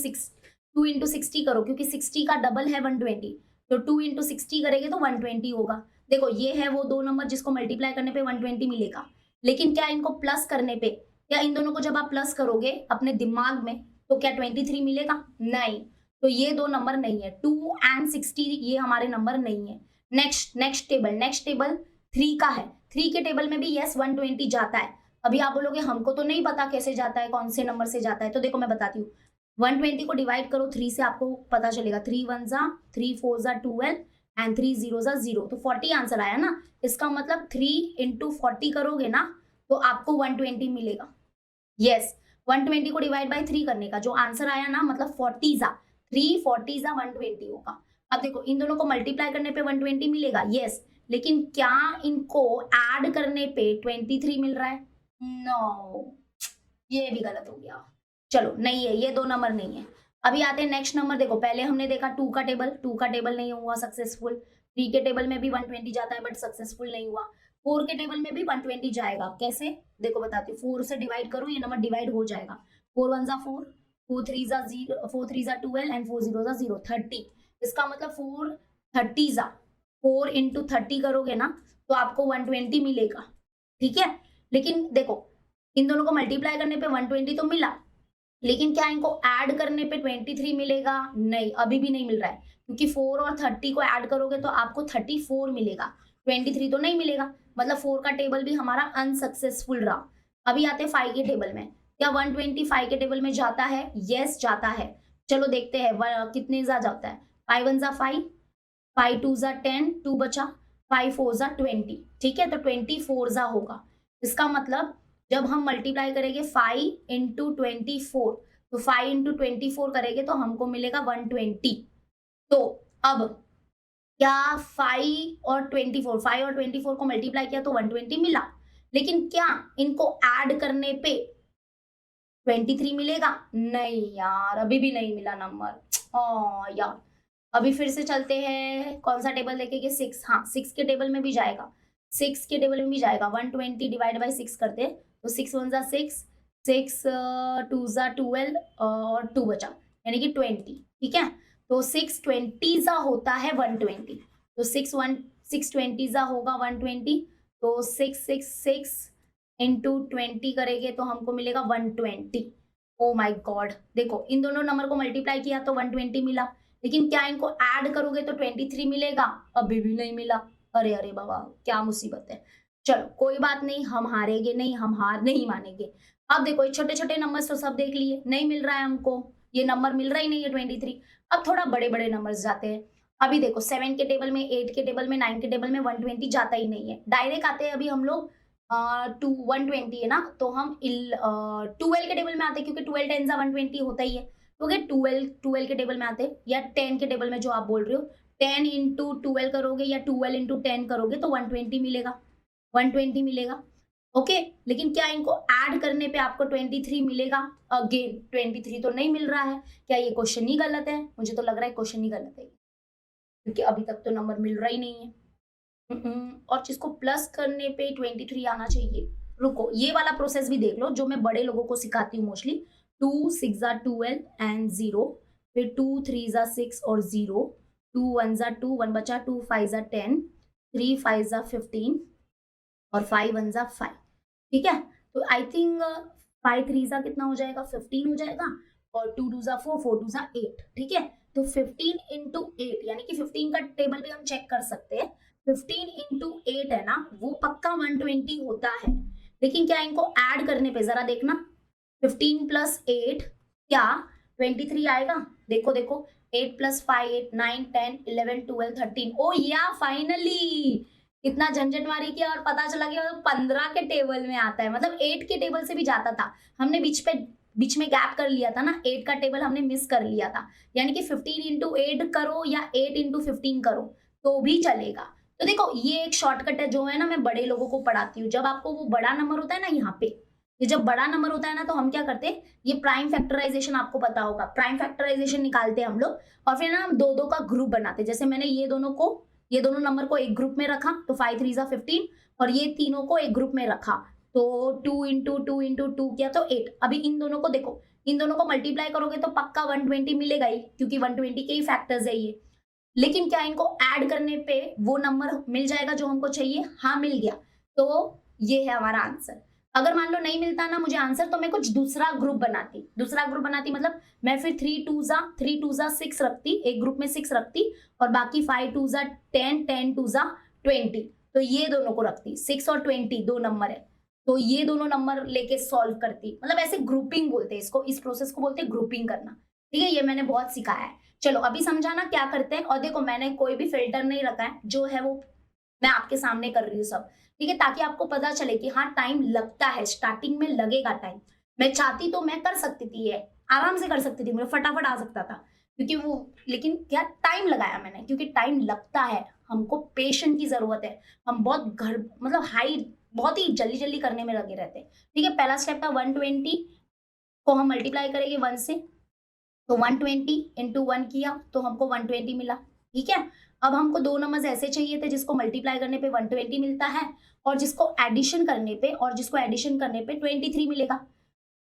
60 करो, क्योंकि 60 का डबल है 120, तो 2 इंटू 60 करेंगे तो 120 होगा। देखो ये है वो 2 नंबर जिसको मल्टीप्लाई करने पे 120 मिलेगा, लेकिन क्या इनको प्लस करने पे, क्या इन दोनों को जब आप प्लस करोगे अपने दिमाग में तो क्या 23 मिलेगा, नहीं, तो ये 2 नंबर नहीं है, 2 एंड 60 ये हमारे नंबर नहीं है। नेक्स्ट टेबल 3 का है, 3 के टेबल में भी यस 120 जाता है। अभी आप बोलोगे हमको तो नहीं पता कैसे जाता है, कौन से नंबर से जाता है, तो देखो मैं बताती हूँ, 120 को डिवाइड करो 3 से, आपको पता चलेगा, 3 1 जा 3 4 जा 12 एंड 3 0 जा 0, तो 40 आंसर आया ना। इसका मतलब 3 इंटू 40 करोगे ना तो आपको 120 मिलेगा। यस 120 को डिवाइड बाय 3 करने का जो आंसर आया ना, मतलब 40 जा 3 40 जा 120 होगा। अब देखो इन दोनों को मल्टीप्लाई करने पे 120 मिलेगा, यस, लेकिन क्या इनको ऐड करने पे 23 मिल रहा है? नो, ये भी गलत हो गया। चलो नहीं है, ये 2 नंबर नहीं है। अभी आते हैं नेक्स्ट नंबर। देखो पहले हमने देखा 2 का टेबल, 2 का टेबल नहीं हुआ सक्सेसफुल। 3 के टेबल में भी 120 जाता है बट सक्सेसफुल नहीं हुआ। 4 के टेबल में भी 120 जाएगा, कैसे देखो बताती हूँ। 4 से डिवाइड करो, ये नंबर डिवाइड हो जाएगा। 4 1 जा 4, 4 3 जा 0, 4 3 जा 12 एंड 4 0 जा 0, 30। इसका मतलब 4 30 जा 4 इंटू 30 करोगे ना तो आपको 120 मिलेगा, ठीक है। लेकिन देखो इन दोनों को मल्टीप्लाई करने पे 120 तो मिला, लेकिन क्या इनको ऐड करने पे 23 मिलेगा? नहीं, अभी भी नहीं मिल रहा है, क्योंकि 4 और 30 को ऐड करोगे तो आपको 34 मिलेगा, 23 तो नहीं मिलेगा। मतलब 4 का टेबल भी हमारा अनसक्सेसफुल रहा। अभी आते हैं 5 के टेबल में। क्या 120 5 के टेबल में जाता है? यस जाता है। चलो देखते हैं कितने जा जाता है। 5 1 जा 5, 5 2 जा 10, 2 बचा, 5 4 जा 20, ठीक है, तो 24 जा होगा। इसका मतलब जब हम मल्टीप्लाई करेंगे 5 इंटू 24, तो 5 इंटू 24 करेंगे तो हमको मिलेगा 120। तो अब क्या 5 और 24 को मल्टीप्लाई किया तो 120 मिला, लेकिन क्या इनको ऐड करने पे 23 मिलेगा? नहीं यार, अभी भी नहीं मिला नंबर। यार अभी फिर से चलते हैं, कौन सा टेबल देखेंगे? 6। हाँ 6 के टेबल में भी जाएगा, 6 के टेबल में भी जाएगा। 120 डिवाइड बाई 6 करते हैं तो 6 1 जा 6, 6 2 जा 12 और 2 बचा, यानी कि 20, ठीक है। तो 6 20 जा होता है 120, तो 6 20 जा होगा 120, तो 6 इंटू 20 करेंगे तो हमको मिलेगा 120। ओ माय गॉड, देखो इन दोनों नंबर को मल्टीप्लाई किया तो 120 मिला, लेकिन क्या इनको ऐड करोगे तो 23 मिलेगा? अभी भी नहीं मिला। अरे अरे बाबा, क्या मुसीबत है। चलो कोई बात नहीं, हम हारेंगे नहीं, हम हार नहीं मानेंगे। अब देखो छोटे छोटे नंबर तो सब देख लिए, नहीं मिल रहा है हमको, ये नंबर मिल रहा ही नहीं है 23। अब थोड़ा बड़े बड़े नंबर्स जाते हैं। अभी देखो 7 के टेबल में, 8 के टेबल में, 9 के टेबल में 120 जाता ही नहीं है। डायरेक्ट आते हैं अभी हम लोग 120 है ना, तो हम 12 के टेबल में आते हैं, क्योंकि 12 10 जा 120 होता ही है। तो 12 के टेबल में आते हैं, या 10 के टेबल में जो आप बोल रहे हो, 10 इंटू 12 करोगे या 12 इंटू 10 करोगे तो 120 मिलेगा, 120 मिलेगा। ओके, लेकिन क्या इनको ऐड करने पे आपको 23 मिलेगा? अगेन 23 तो नहीं मिल रहा है। क्या ये क्वेश्चन ही गलत है? मुझे तो लग रहा है क्वेश्चन ही गलत है, क्योंकि अभी तक तो नंबर मिल रहा ही नहीं है। और जिसको प्लस करने पे 23 आना चाहिए। रुको, ये वाला प्रोसेस भी देख लो जो मैं बड़े लोगों को सिखाती हूँ मोस्टली। 2 6 जा 12 एंड 0, फिर 2 3 जा 6 और 0, 2 1 जा 2, 1 बचा, 2 5 जा 10, 3 5 जा 15 और 5 1 जा 5, ठीक है। तो आई थिंक 5 3 जा कितना हो जाएगा? 15 हो जाएगा, और 2 2 जा 4, 4 2 जा 8, ठीक है। तो 15 इंटू 8, यानी कि 15 का टेबल भी हम चेक कर सकते हैं। 15 इंटू 8 है ना, वो पक्का 120 होता है, लेकिन क्या इनको ऐड करने पे जरा देखना, 15 प्लस 8 क्या 23 आएगा? देखो देखो, 8 प्लस 5 8 9 10 11 12 13। ओ या फाइनली, इतना झंझट मारी किया और पता चला कि 15 के टेबल में आता है, मतलब 8 के टेबल से भी जाता था। हमने बीच में गैप कर लिया था ना, 8 का टेबल हमने मिस कर लिया था। यानी कि 15 इंटू 8 करो या 8 इंटू 15 करो तो भी चलेगा। तो देखो ये एक शॉर्टकट है जो है ना, मैं बड़े लोगों को पढ़ाती हूँ। जब आपको वो बड़ा नंबर होता है ना, यहाँ पे ये जब बड़ा नंबर होता है ना, तो हम क्या करते हैं, ये प्राइम फैक्टराइजेशन आपको पता होगा, प्राइम फैक्टराइजेशन निकालते हैं हम लोग, और फिर ना हम दो दो का ग्रुप बनाते हैं। जैसे मैंने ये दोनों नंबर को एक ग्रुप में रखा तो 5 3 जा 15, और ये तीनों को एक ग्रुप में रखा तो 2 इंटू 2 इंटू 2 किया तो 8। अभी इन दोनों को देखो, इन दोनों को मल्टीप्लाई करोगे तो पक्का 120 मिलेगा ही, क्योंकि 120 के ही फैक्टर्स है ये। लेकिन क्या इनको ऐड करने पे वो नंबर मिल जाएगा जो हमको चाहिए? हाँ मिल गया, तो ये है हमारा आंसर। अगर मान लो नहीं मिलता ना मुझे आंसर, तो मैं कुछ दूसरा ग्रुप बनाती, मतलब मैं फिर 3 2 जा 6 रखती, एक ग्रुप में 6 रखती, और बाकी 5 2 जा 10 10 2 जा 20, तो ये दोनों को रखती। 6 और 20 दो नंबर है, तो ये दोनों नंबर लेके सॉल्व करती, मतलब ऐसे ग्रुपिंग बोलते हैं इसको, इस प्रोसेस को बोलते हैं ग्रुपिंग करना, ठीक है। ये मैंने बहुत सिखाया है। चलो अभी समझाना क्या करते हैं। और देखो मैंने कोई भी फिल्टर नहीं रखा है, जो है वो मैं आपके सामने कर रही हूँ सब, ठीक है, ताकि आपको पता चले कि हाँ टाइम लगता है, स्टार्टिंग में लगेगा टाइम। मैं चाहती तो मैं कर सकती थी, ये आराम से कर सकती थी, मुझे फटाफट आ सकता था, क्योंकि वो, लेकिन क्या टाइम लगाया मैंने, क्योंकि टाइम लगता है, हमको पेशेंट की जरूरत है, हम बहुत घर मतलब हाई बहुत ही जल्दी जल्दी करने में लगे रहते हैं। ठीक है, पहला स्टेप था 120 को हम मल्टीप्लाई करेंगे 1 से, तो 120 इंटू 1 किया तो हमको 120 मिला। ठीक है, अब हमको दो नंबर्स ऐसे चाहिए थे जिसको मल्टीप्लाई करने पे 120 मिलता है और जिसको एडिशन करने पे 23 मिलेगा।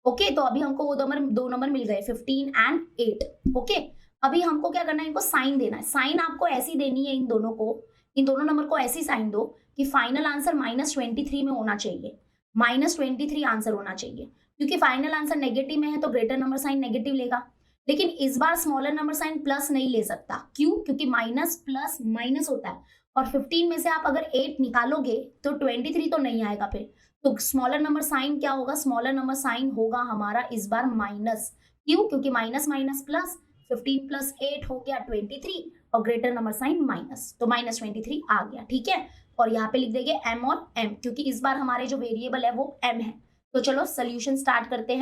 ओके, तो अभी हमको वो दो नंबर मिल गए 15 एंड 8। ओके, अभी हमको क्या करना है, इनको साइन देना है। साइन आपको ऐसी देनी है, इन दोनों नंबर को ऐसी साइन दो कि फाइनल आंसर -23 में होना चाहिए, -23 आंसर होना चाहिए, क्योंकि फाइनल आंसर नेगेटिव में है तो ग्रेटर नंबर साइन नेगेटिव लेगा। लेकिन इस बार स्मॉलर नंबर साइन प्लस नहीं ले सकता, क्यों? क्योंकि माइनस प्लस माइनस होता है और 15 में से आप अगर 8 निकालोगे तो 23 तो नहीं आएगा फिर, तो स्मॉलर नंबर साइन क्या होगा, स्मॉलर नंबर साइन होगा हमारा इस बार माइनस। क्यों? क्योंकि माइनस माइनस प्लस, 15 प्लस 8 हो गया 23 और ग्रेटर नंबर साइन माइनस, तो -23 आ गया। ठीक है, और यहाँ पे लिख देंगे m और m, क्योंकि इस बार हमारे जो वेरिएबल है वो m है। तो चलो सोल्यूशन स्टार्ट करते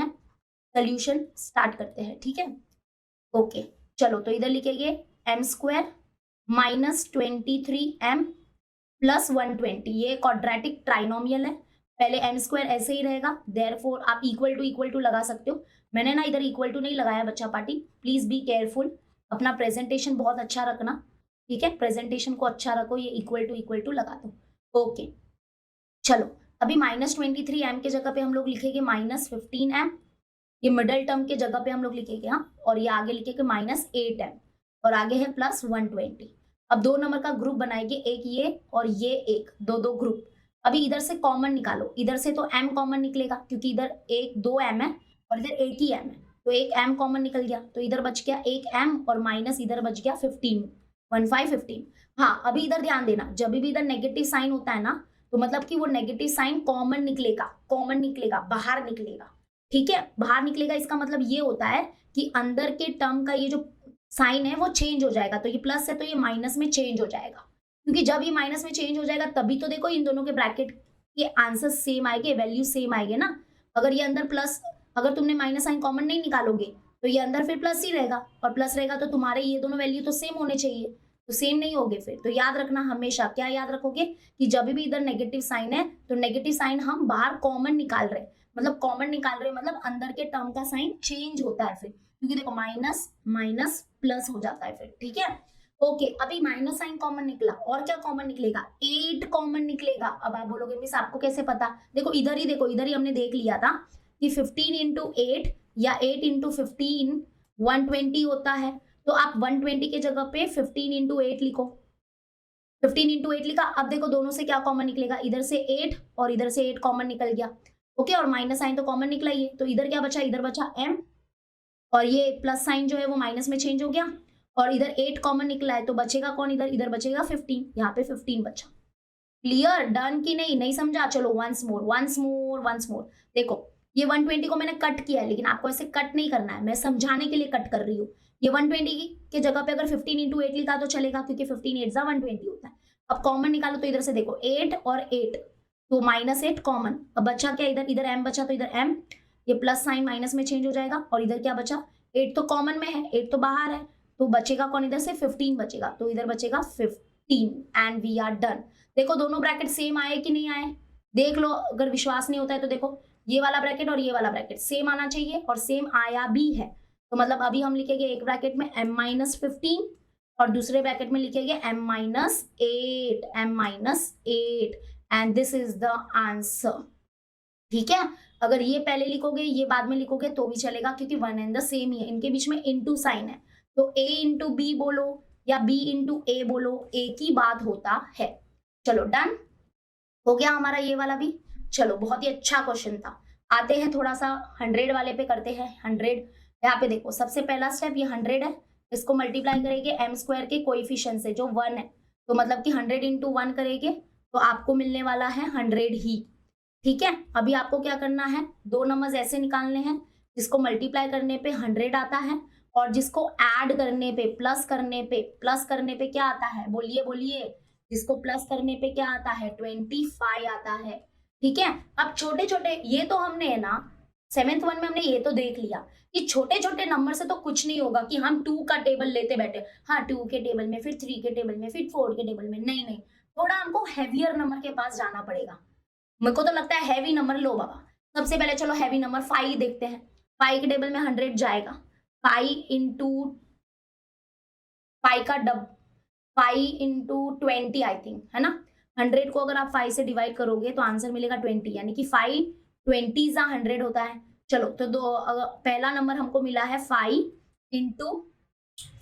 हैं, ठीक है। ओके, चलो तो इधर लिखेंगे m² -23m प्लस 120, ये क्वाड्रेटिक ट्राइनोमियल है। पहले m² ऐसे ही रहेगा, देयरफॉर आप इक्वल टू लगा सकते हो। मैंने ना इधर इक्वल टू नहीं लगाया बच्चा पार्टी, प्लीज बी केयरफुल, अपना प्रेजेंटेशन बहुत अच्छा रखना। ठीक है, प्रेजेंटेशन को अच्छा रखो, ये इक्वल टू लगा दो। ओके, चलो अभी -23m के जगह पे हम लोग लिखेंगे -15m, ये मिडल टर्म के जगह पे हम लोग लिखेंगे, हाँ, और ये आगे लिखेंगे -8m और आगे है +120। अब दो नंबर का ग्रुप बनाएंगे, एक ये और ये एक, दो ग्रुप। अभी इधर से कॉमन निकालो, इधर से तो m कॉमन निकलेगा क्योंकि इधर एक 2m है और इधर एक ही m है, तो एक m कॉमन निकल गया, तो इधर बच गया एक m और माइनस इधर बच गया 15, 15। हाँ, अभी इधर ध्यान देना, जब भी इधर नेगेटिव साइन होता है ना, तो मतलब कि वो नेगेटिव साइन कॉमन निकलेगा, बाहर निकलेगा। ठीक है, बाहर निकलेगा, इसका मतलब ये होता है कि अंदर के टर्म का ये जो साइन है वो चेंज हो जाएगा, तो ये प्लस है तो ये माइनस में चेंज हो जाएगा, क्योंकि जब ये माइनस में चेंज हो जाएगा तभी तो देखो इन दोनों के ब्रैकेट के आंसर सेम आएंगे, वैल्यू सेम आएंगे ना। अगर ये अंदर प्लस, अगर तुमने माइनस साइन कॉमन नहीं निकालोगे तो ये अंदर फिर प्लस ही रहेगा, और प्लस रहेगा तो तुम्हारे ये दोनों वैल्यू तो सेम होने चाहिए, तो सेम नहीं होगे फिर। तो याद रखना हमेशा, क्या याद रखोगे कि जब भी इधर नेगेटिव साइन है तो नेगेटिव साइन हम बाहर कॉमन निकाल रहे हैं, मतलब अंदर के टर्म का साइन चेंज होता है फिर, क्योंकि देखो माइनस माइनस प्लस हो जाता है फिर। ठीक है, ओके, अभी माइनस साइन कॉमन निकला और क्या कॉमन निकलेगा, 8 कॉमन निकलेगा। अब आप बोलोगे मिस आपको कैसे पता, देखो इधर ही हमने देख लिया था कि 15 इंटू 8 या 8 इंटू 15 120 होता है, तो आप 120 के जगह पे 15 इंटू 8 लिखो, 15 इंटू 8 लिखा। अब देखो दोनों से क्या कॉमन निकलेगा, इधर से 8 और इधर से 8 कॉमन निकल गया। ओके, और माइनस साइन तो कॉमन निकला ही है, तो इधर क्या बचा, इधर बचा m, और ये प्लस साइन जो है वो माइनस में चेंज हो गया, और इधर 8 कॉमन निकला है तो बचेगा कौन, इधर बचेगा 15, यहाँ पे 15 बचा। क्लियर, डन की नहीं समझा? चलो वंस मोर। देखो ये 120 को मैंने कट किया है, लेकिन आपको ऐसे कट नहीं करना है, मैं समझाने के लिए कट कर रही हूँ। ये 120 के जगह पे अगर 15 इंटू 8 लिखा तो चलेगा, क्योंकि 15 8 120 होता है। अब कॉमन निकालो तो इधर से देखो 8 और 8, तो -8 कॉमन, अब बचा क्या, इधर m बचा, तो इधर m, ये प्लस साइन माइनस में चेंज हो जाएगा, और इधर क्या बचा, 8 तो कॉमन में है, 8 तो बाहर है, तो बचेगा कौन, इधर से 15 बचेगा, तो इधर बचेगा 15 एंड वी आर डन। देखो दोनों ब्रैकेट सेम आए कि नहीं आए, देख लो, अगर विश्वास नहीं होता है तो देखो ये वाला ब्रैकेट और ये वाला ब्रैकेट सेम आना चाहिए, और सेम आया भी है। तो मतलब अभी हम लिखेंगे एक ब्रैकेट में m-15 और दूसरे ब्रैकेट में लिखेंगे m-8 and this is the answer. ठीक है, अगर ये पहले लिखोगे ये बाद में लिखोगे तो भी चलेगा, क्योंकि वन एंड द सेम ही है, इनके बीच में इनटू साइन है, तो a इंटू बी बोलो या b इंटू ए बोलो, एक ही बात होता है। चलो डन हो गया हमारा ये वाला भी। चलो बहुत ही अच्छा क्वेश्चन था, आते हैं थोड़ा सा 100 वाले पे करते हैं। 100 यहाँ पे देखो, सबसे पहला स्टेप ये 100 है, इसको मल्टीप्लाई करेंगे m² के कोएफिशिएंट से जो 1 है, तो मतलब कि 100 इंटू 1 करेंगे तो आपको मिलने वाला है 100 ही। ठीक है, अभी आपको क्या करना है, दो नंबर्स ऐसे निकालने हैं जिसको मल्टीप्लाई करने पे 100 आता है, और जिसको ऐड करने पे प्लस करने पे क्या आता है, बोलिए, जिसको प्लस करने पे क्या आता है, 25 आता है। ठीक है, अब छोटे छोटे ये तो हमने है ना 7th वन में हमने ये तो देख लिया कि छोटे छोटे नंबर से तो कुछ नहीं होगा कि हम 2 का टेबल लेते बैठे, हाँ 2 के टेबल में, फिर 3 के टेबल में, फिर 4 के टेबल में, नहीं नहीं, थोड़ा हमको हैवियर नंबर के पास जाना पड़ेगा। मेरे को तो लगता है हैवी नंबर लो बाबा। सबसे पहले चलो हैवी नंबर 5 देखते हैं। 5 के टेबल में 100 जाएगा, 5 इंटू 5 का 5 इंटू 20 आई थिंक, है ना। 100 को अगर आप 5 से डिवाइड करोगे तो आंसर मिलेगा 20, यानी कि 5 20 100 होता है। चलो तो पहला नंबर हमको मिला है 5 इंटू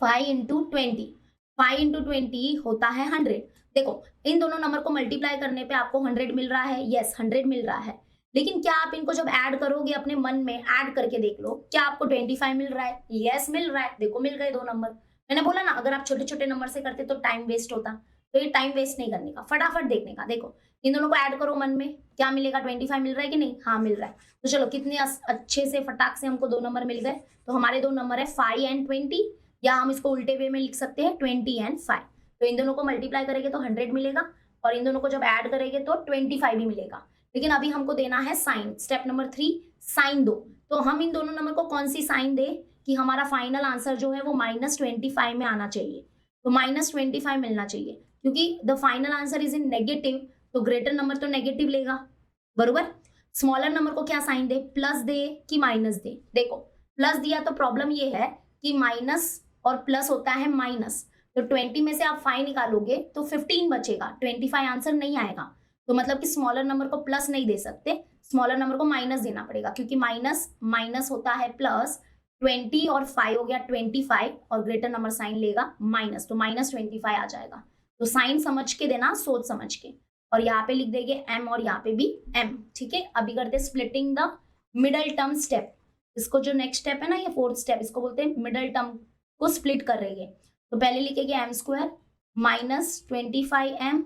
20। 5 इंटू 20 होता है 100। देखो इन दोनों नंबर को मल्टीप्लाई करने पे आपको 100 मिल रहा है, यस 100 मिल रहा है। लेकिन क्या आप इनको जब ऐड करोगे अपने मन में, ऐड करके देख लो, क्या आपको 25 मिल रहा है? यस मिल रहा है। देखो मिल गए 2 नंबर। मैंने बोला ना अगर आप छोटे छोटे नंबर से करते तो टाइम वेस्ट होता, तो ये टाइम वेस्ट नहीं करने का, फटाफट देखने का। देखो इन दोनों को ऐड करो मन में, क्या मिलेगा? 25 मिल रहा है कि नहीं? हाँ मिल रहा है। तो चलो कितने अच्छे से फटाक से हमको 2 नंबर मिल गए। तो हमारे 2 नंबर है 5 एंड 20, या हम इसको उल्टे वे में लिख सकते हैं 20 एंड 5। तो इन दोनों को मल्टीप्लाई करेंगे तो 100 मिलेगा, और इन दोनों को जब ऐड करेंगे तो 25 भी मिलेगा। लेकिन अभी हमको देना है साइन। स्टेप नंबर 3, साइन दो। तो हम इन दोनों नंबर को कौन सी साइन दे कि हमारा फाइनल आंसर जो है वो -25 में आना चाहिए। तो -25 मिलना चाहिए, क्योंकि the final answer is in negative, तो ग्रेटर नंबर तो नेगेटिव लेगा, बरोबर। स्मॉलर नंबर को क्या साइन दे? प्लस दे कि माइनस दे? देखो प्लस दिया तो प्रॉब्लम ये है कि माइनस और प्लस होता है माइनस, तो 20 में से आप 5 निकालोगे तो 15 बचेगा, 25 आंसर नहीं आएगा। तो मतलब कि स्मॉलर नंबर को प्लस नहीं दे सकते, स्मॉलर नंबर को माइनस देना पड़ेगा, क्योंकि माइनस माइनस होता है प्लस। 20 और 5 हो गया 25, और ग्रेटर नंबर साइन लेगा माइनस, तो -25 आ जाएगा। तो साइन समझ के देना, सोच समझ के। और यहाँ पे लिख देंगे m और यहाँ पे भी m, ठीक है। अभी करते हैं splitting the middle term step. इसको जो नेक्स्ट स्टेप है ना, ये 4th स्टेप, इसको बोलते हैं मिडल टर्म को स्प्लिट कर रही है। तो पहले लिखेंगे m² -25m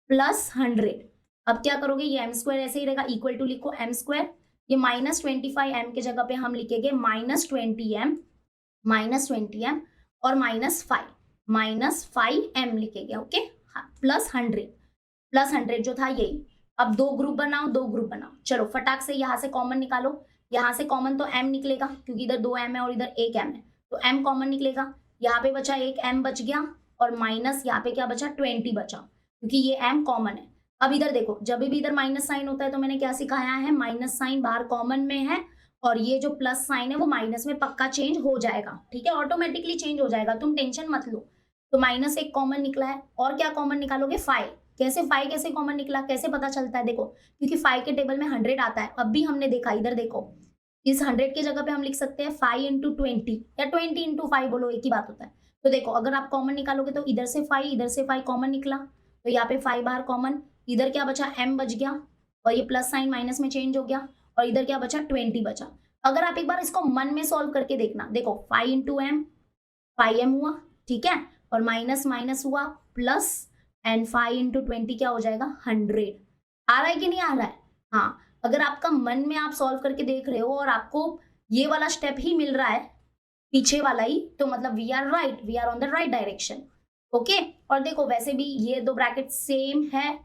प्लस 100। अब क्या करोगे? ये m² ऐसे ही रहेगा, इक्वल टू लिखो m²। ये -25m के जगह पे हम लिखेंगे -20m और -5m लिखेंगे, ओके। प्लस 100 जो था यही। अब 2 ग्रुप बनाओ, 2 ग्रुप बनाओ। चलो फटाक से यहाँ से कॉमन निकालो। यहाँ से कॉमन तो m निकलेगा, क्योंकि इधर 2m है और इधर 1m है, तो m कॉमन निकलेगा। यहाँ पे बचा 1m बच गया, और माइनस यहाँ पे क्या बचा? 20 बचा, क्योंकि ये m कॉमन है। अब इधर देखो, जब भी इधर माइनस साइन होता है तो मैंने क्या सिखाया है? माइनस साइन बाहर कॉमन में है, और ये जो प्लस साइन है वो माइनस में पक्का चेंज हो जाएगा, ठीक है, ऑटोमेटिकली चेंज हो जाएगा, तुम टेंशन मत लो। तो -1 कॉमन निकला है, और क्या कॉमन निकालोगे? 5। कैसे 5 कैसे कॉमन निकला? कैसे पता चलता है? देखो क्योंकि 5 के टेबल में 100 आता है। अब भी हमने देखा, इधर देखो, इस 100 की जगह पे हम लिख सकते हैं 5 इंटू 20, या 20 इंटू 5, बोलो एक ही बात होता है। तो देखो अगर आप कॉमन निकालोगे तो इधर से 5, इधर से 5 कॉमन निकला, तो यहाँ पे 5 बाहर कॉमन, इधर क्या बचा? m बच गया, और ये प्लस साइन माइनस में चेंज हो गया, और इधर क्या बचा? 20 बचा। अगर आप एक बार इसको मन में सॉल्व करके देखना, देखो 5 इंटू m 5m हुआ, ठीक है, और माइनस माइनस हुआ प्लस, एंड 5 इंटू 20 क्या हो जाएगा? 100। आ रहा है कि नहीं आ रहा है? हाँ, अगर आपका मन में आप सॉल्व करके देख रहे हो और आपको ये वाला स्टेप ही मिल रहा है, पीछे वाला ही, तो मतलब we are right, we are on the right direction, okay. और देखो वैसे भी ये 2 ब्रैकेट सेम है,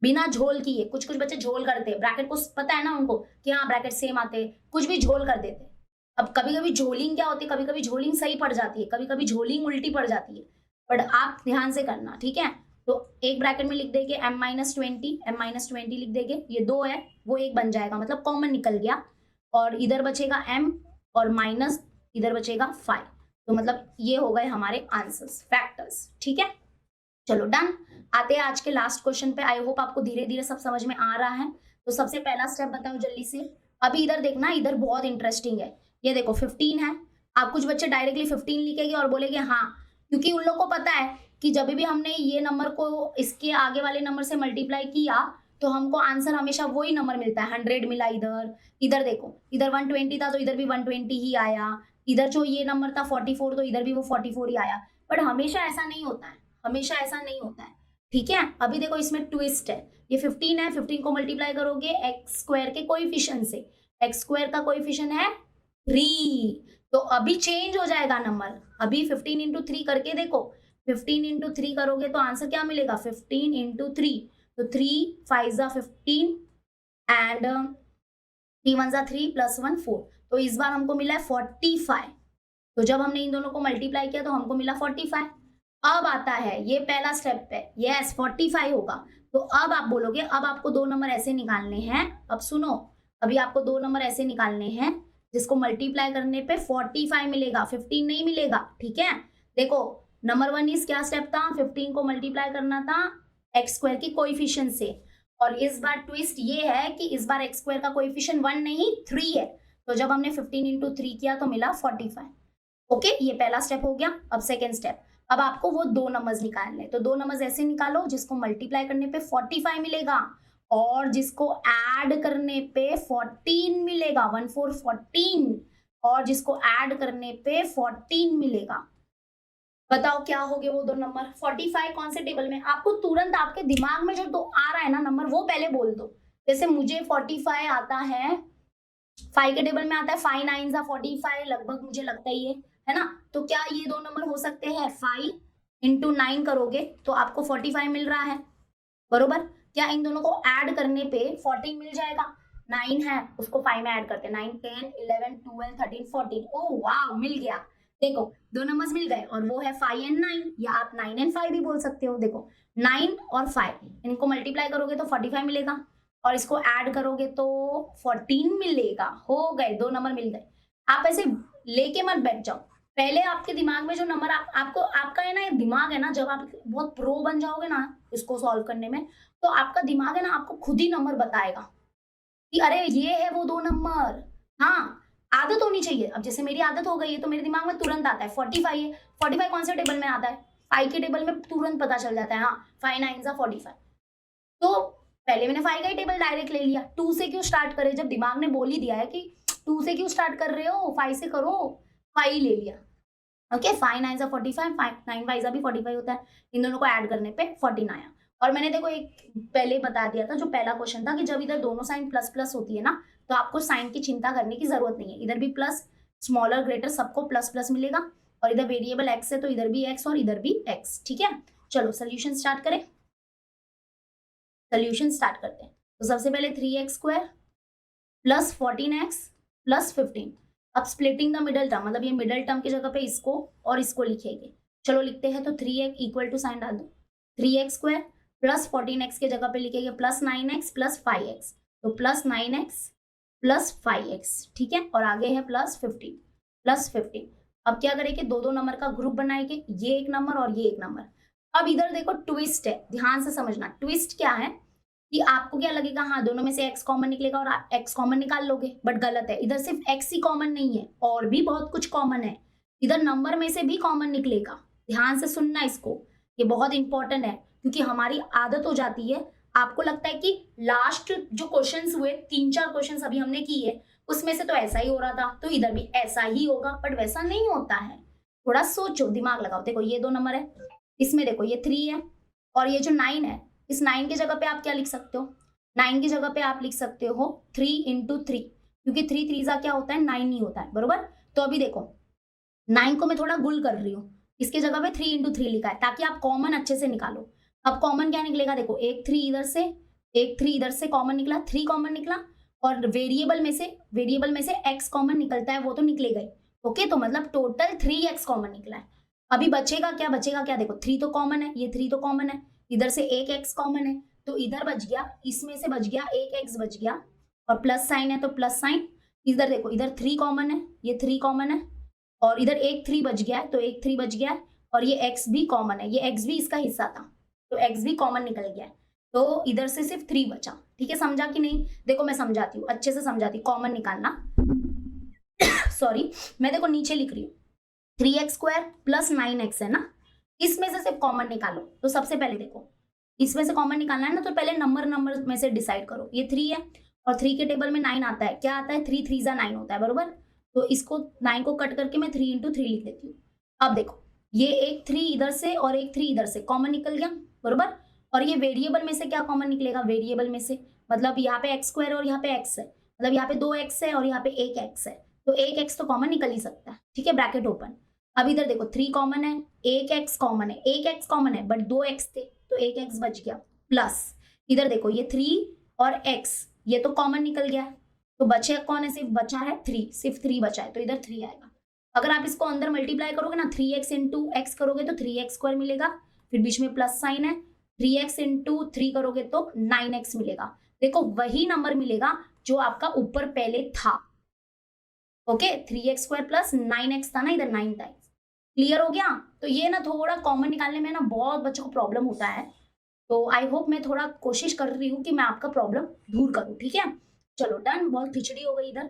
बिना झोल किए। कुछ कुछ बच्चे झोल करते हैं, ब्रैकेट को पता है ना उनको कि हाँ ब्रैकेट सेम आते हैं, कुछ भी झोल कर देते हैं। अब कभी कभी झोलिंग क्या होती है, कभी कभी झोलिंग सही पड़ जाती है, कभी कभी झोलिंग उल्टी पड़ जाती है, बट आप ध्यान से करना, ठीक है। तो एक ब्रैकेट में लिख देंगे m-20 लिख देंगे, ये 2 है वो 1 बन जाएगा, मतलब कॉमन निकल गया, और इधर बचेगा m और माइनस इधर बचेगा 5, तो मतलब ये हो गए हमारे आंसर्स, फैक्टर्स, ठीक है। चलो डन। आते हैं आज के लास्ट क्वेश्चन पे। आई होप आपको धीरे धीरे सब समझ में आ रहा है। तो सबसे पहला स्टेप बताओ जल्दी से। अभी इधर देखना, इधर बहुत इंटरेस्टिंग है। ये देखो 15 है, आप कुछ बच्चे डायरेक्टली 15 लिखेंगे और बोलेंगे हाँ, क्योंकि उन लोग को पता है कि जब भी हमने ये नंबर को इसके आगे वाले नंबर से मल्टीप्लाई किया तो हमको आंसर हमेशा वही नंबर मिलता है। 100 मिला इधर, इधर देखो इधर 120 था तो इधर भी 120 ही आया, इधर जो ये नंबर था 44 तो इधर भी वो 44 ही आया। बट हमेशा ऐसा नहीं होता है, हमेशा ऐसा नहीं होता है, ठीक है। अभी देखो इसमें ट्विस्ट है, ये 15 है, 15 को मल्टीप्लाई करोगे x² के कोएफिशिएंट से, x² का कोएफिशिएंट है 3, तो अभी चेंज हो जाएगा नंबर। अभी 15 इंटू 3 करके देखो, 15 इंटू 3 करोगे तो आंसर क्या मिलेगा? 15 इंटू 3, तो 3 5 15 एंड 3 वन जा 3 प्लस 1 4, तो इस बार हमको मिला है 45। तो जब हमने इन दोनों को मल्टीप्लाई किया तो हमको मिला 45। अब आता है ये पहला स्टेप है, यस 45 होगा। तो अब आप बोलोगे अब आपको दो नंबर ऐसे निकालने हैं। अब सुनो, अभी आपको दो नंबर ऐसे निकालने हैं जिसको मल्टीप्लाई करने पे 45 मिलेगा, 15 नहीं मिलेगा, ठीक है। देखो नंबर 1 इस क्या स्टेप था, 15 को मल्टीप्लाई करना था एक्स स्क्वायर की कोएफिशिएंट से, और इस बार ट्विस्ट ये है कि इस बार एक्स स्क्वायर का कोएफिशिएंट 1 नहीं 3 है। तो जब हमने 15 इंटू 3 किया तो मिला 45। ओके, ये पहला स्टेप हो गया। अब सेकेंड स्टेप, अब आपको वो दो नंबर्स निकालने, तो दो नंबर्स ऐसे निकालो जिसको मल्टीप्लाई करने पे 45 मिलेगा और जिसको ऐड करने पे 14 मिलेगा, 1 4 14, और जिसको ऐड करने पे 14 मिलेगा। बताओ क्या हो गए वो दो नंबर। 45 कौन से टेबल में, आपको तुरंत आपके दिमाग में जो तो आ रहा है ना नंबर वो पहले बोल दो। जैसे मुझे 45 आता है, 5 के टेबल में आता है 5 9 जा 45, लगभग मुझे लगता ही है ना। तो क्या ये दो नंबर हो सकते हैं, 5 इंटू 9 करोगे तो आपको 45 मिल रहा है, बरोबर। क्या इन दोनों को ऐड करने पे 14 मिल जाएगा, 9 है उसको 5 में ऐड करते हैं, 9 10 11 12 13 14, ओह वाह मिल गया। देखो दो नंबर्स मिल गए और वो है 5 एंड 9, या आप 9 एंड 5 भी बोल सकते हो। देखो 9 और 5 इनको मल्टीप्लाई करोगे तो 45 मिलेगा और इसको ऐड करोगे तो 14 मिलेगा। हो गए, दो नंबर मिल गए। आप ऐसे लेके मत बैठ जाओ, पहले आपके दिमाग में जो नंबर आपको आपका है ना, दिमाग है ना, जब आप बहुत प्रो बन जाओगे ना इसको सॉल्व करने में, तो आपका दिमाग है ना आपको खुद ही नंबर बताएगा कि अरे ये है वो दो नंबर। हाँ, आदत होनी चाहिए। अब जैसे मेरी आदत हो गई है तो मेरे दिमाग में तुरंत आता है 45 है। 45 कौन से टेबल में आता है, 5 के टेबल में तुरंत पता चल जाता है। हाँ 5 9 जा 45, तो पहले मैंने 5 का ही टेबल डायरेक्ट ले लिया। 2 से क्यों स्टार्ट करे, जब दिमाग ने बोल ही दिया है कि 2 से क्यों स्टार्ट कर रहे हो, 5 से करो, 5 ले लिया। ओके 5 9 जा 45, 5 9 5 जा भी 45 होता है, इन दोनों को ऐड करने पे 14 आया। और मैंने देखो एक पहले बता दिया था, जो पहला क्वेश्चन था कि जब इधर दोनों साइन प्लस प्लस होती है ना तो आपको साइन की चिंता करने की जरूरत नहीं है। इधर भी प्लस, स्मॉलर ग्रेटर सबको प्लस प्लस मिलेगा, और इधर वेरिएबल एक्स है तो इधर भी एक्स और इधर भी एक्स, ठीक है। चलो सोल्यूशन स्टार्ट करें, सोल्यूशन स्टार्ट करते हैं। तो सबसे पहले 3x square plus 14x plus 15। अब स्प्लिटिंग द मिडल टर्म, मतलब ये मिडल टर्म की जगह पे इसको और इसको लिखेंगे। चलो लिखते हैं, तो 3x इक्वल टू साइन डाल दो, 3x स्क्वायर प्लस 14x के जगह पे लिखेंगे प्लस 9x प्लस 5x, तो प्लस 9x प्लस 5x, ठीक है। और आगे है प्लस 15 प्लस 15। अब क्या करेंगे, दो दो नंबर का ग्रुप बनाएंगे, ये एक नंबर और ये एक नंबर। अब इधर देखो ट्विस्ट है, ध्यान से समझना। ट्विस्ट क्या है कि आपको क्या लगेगा, हाँ दोनों में से x कॉमन निकलेगा और आप x कॉमन निकाल लोगे, बट गलत है। इधर सिर्फ x ही कॉमन नहीं है, और भी बहुत कुछ कॉमन है। इधर नंबर में से भी कॉमन निकलेगा, ध्यान से सुनना इसको, ये बहुत इंपॉर्टेंट है। क्योंकि हमारी आदत हो जाती है, आपको लगता है कि लास्ट जो क्वेश्चंस हुए 3-4 क्वेश्चंस अभी हमने किए उसमें से तो ऐसा ही हो रहा था, तो इधर भी ऐसा ही होगा, बट वैसा नहीं होता है। थोड़ा सोचो, दिमाग लगाओ। देखो ये दो नंबर है, इसमें देखो ये 3 है और ये जो 9 है, इस 9 की जगह पे आप क्या लिख सकते हो, 9 की जगह पे आप लिख सकते हो 3 इंटू 3, क्योंकि 3 3 जा क्या होता है 9 ही होता है, बरोबर। तो अभी देखो 9 को मैं थोड़ा गुल कर रही हूँ, इसके जगह पे 3 इंटू 3 लिखा है ताकि आप कॉमन अच्छे से निकालो। अब कॉमन क्या निकलेगा, देखो एक 3 इधर से, एक 3 इधर से कॉमन निकला, 3 कॉमन निकला, और वेरिएबल में से x कॉमन निकलता है, वो तो निकलेगा ही। ओके, तो मतलब टोटल 3x कॉमन निकला है। अभी बचेगा क्या, देखो 3 तो कॉमन है, ये 3 तो कॉमन है, इधर से एक x कॉमन है, तो इधर बच गया, इसमें से बच गया एक x बच गया, और प्लस साइन है तो प्लस साइन। इधर देखो, इधर 3 कॉमन है, ये 3 कॉमन है, और इधर एक 3 बच गया है, तो एक 3 बच गया है, और ये x भी कॉमन है, ये x भी इसका हिस्सा था, तो x भी कॉमन निकल गया है, तो इधर से सिर्फ 3 बचा। ठीक है, समझा कि नहीं? देखो मैं समझाती हूँ, अच्छे से समझाती हूँ, कॉमन निकालना। सॉरी, मैं देखो नीचे लिख रही हूँ, 3x स्क्वायर प्लस 9x है ना, इसमें से सिर्फ कॉमन निकालो। तो सबसे पहले देखो, इसमें से कॉमन निकालना है ना, तो पहले नंबर में से डिसाइड करो। ये 3 है और 3 के टेबल में 9 आता है, क्या आता है, 3 3 जा 9 होता है, बरोबर। तो इसको 9 को कट करके मैं 3 इंटू 3 लिख देती हूँ। अब देखो, ये एक 3 इधर से और एक 3 इधर से कॉमन निकल गया, बरोबर। और ये वेरिएबल में से क्या कॉमन निकलेगा, वेरिएबल में से, मतलब यहाँ पे x स्क्वायर और यहाँ पे x है, मतलब यहाँ पे 2x है और यहाँ पे 1x है, तो 1x तो कॉमन निकल ही सकता है। ठीक है, ब्रैकेट ओपन। अब इधर देखो 3 कॉमन है, 1x कॉमन है, 1x कॉमन है, बट 2x थे तो 1x बच गया, प्लस इधर देखो ये 3 और x, ये तो कॉमन निकल गया, तो बचे कौन है, सिर्फ बचा है 3, सिर्फ 3 बचा है, तो इधर 3 आएगा। अगर आप इसको अंदर मल्टीप्लाई करोगे ना, 3x इंटू एक्स करोगे तो 3x स्क्वायर मिलेगा, फिर बीच में प्लस साइन है, 3x इंटू 3 करोगे तो 9x मिलेगा। देखो वही नंबर मिलेगा जो आपका ऊपर पहले था। Okay, 3x square plus 9x था ना, इधर 9 था। क्लियर हो गया? तो ये ना थोड़ा कॉमन निकालने में ना बहुत बच्चों को प्रॉब्लम होता है, तो आई होप मैं थोड़ा कोशिश कर रही हूँ कि मैं आपका प्रॉब्लम दूर करूँ। ठीक है, चलो डन। बहुत खिचड़ी हो गई इधर,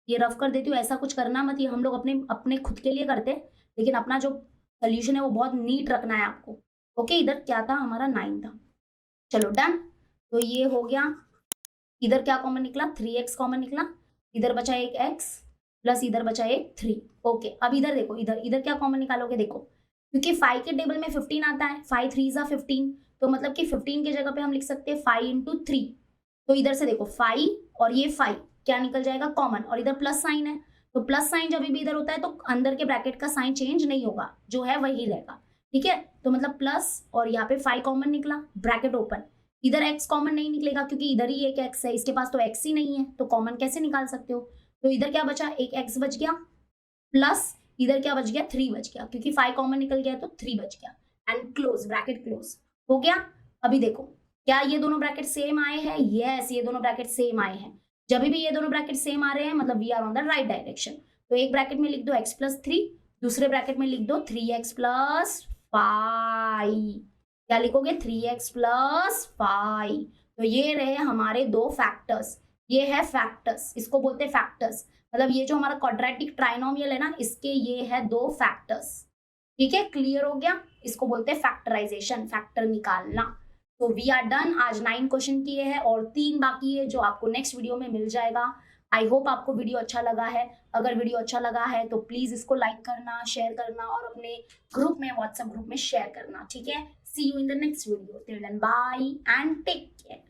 ये रफ कर देती हूँ। ऐसा कुछ करना मत, ये हम लोग अपने अपने खुद के लिए करते हैं, लेकिन अपना जो सोल्यूशन है वो बहुत नीट रखना है आपको। ओके, इधर क्या था हमारा 9 था। चलो डन, तो ये हो गया। इधर क्या कॉमन निकला, 3x कॉमन निकला, इधर बचा एक x प्लस इधर बचा एक 3। ओके, अब इधर देखो, इधर इधर क्या कॉमन निकालोगे, देखो क्योंकि 5 के टेबल में 15 आता है, 5 3 जा 15, तो मतलब कि 15 की जगह पे हम लिख सकते हैं 5 इंटू 3। तो इधर से देखो 5 और ये 5 क्या निकल जाएगा कॉमन, और इधर प्लस साइन है, तो प्लस साइन जब भी इधर होता है तो अंदर के ब्रैकेट का साइन चेंज नहीं होगा, जो है वही रहेगा। ठीक है, तो मतलब प्लस और यहाँ पे 5 कॉमन निकला, ब्रैकेट ओपन। इधर x कॉमन नहीं निकलेगा क्योंकि इधर ही एक x है, इसके पास तो x ही नहीं है, तो कॉमन कैसे निकाल सकते हो। तो इधर क्या बचा, एक x बच गया, प्लस इधर क्या बच गया, 3 बच गया, क्योंकि 5 कॉमन निकल गया तो 3 बच गया, एंड क्लोज, ब्रैकेट क्लोज हो गया। अभी देखो क्या ये दोनों ब्रैकेट सेम आए हैं, यस ये दोनों ब्रैकेट सेम आए हैं। जब भी ये दोनों ब्रैकेट सेम आ रहे हैं मतलब we are on the right direction. तो एक ब्रैकेट में लिख दो x प्लस 3, दूसरे ब्रैकेट में लिख दो 3x प्लस 5। क्या लिखोगे, 3x प्लस 5। तो ये रहे हमारे दो फैक्टर्स, ये है फैक्टर्स, इसको बोलते हैं फैक्टर्स, मतलब ये जो हमारा क्वाड्रेटिक ट्राइनोमियल है ना, इसके ये है दो फैक्टर्स। ठीक है, क्लियर हो गया? इसको बोलते हैं फैक्टराइजेशन, फैक्टर निकालना। तो वी आर डन, आज 9 क्वेश्चन किए हैं और 3 बाकी है जो आपको नेक्स्ट वीडियो में मिल जाएगा। आई होप आपको वीडियो अच्छा लगा है। अगर वीडियो अच्छा लगा है तो प्लीज इसको लाइक करना, शेयर करना और अपने ग्रुप में, व्हाट्सएप ग्रुप में शेयर करना। ठीक है, see you in the next video, till then bye and take care.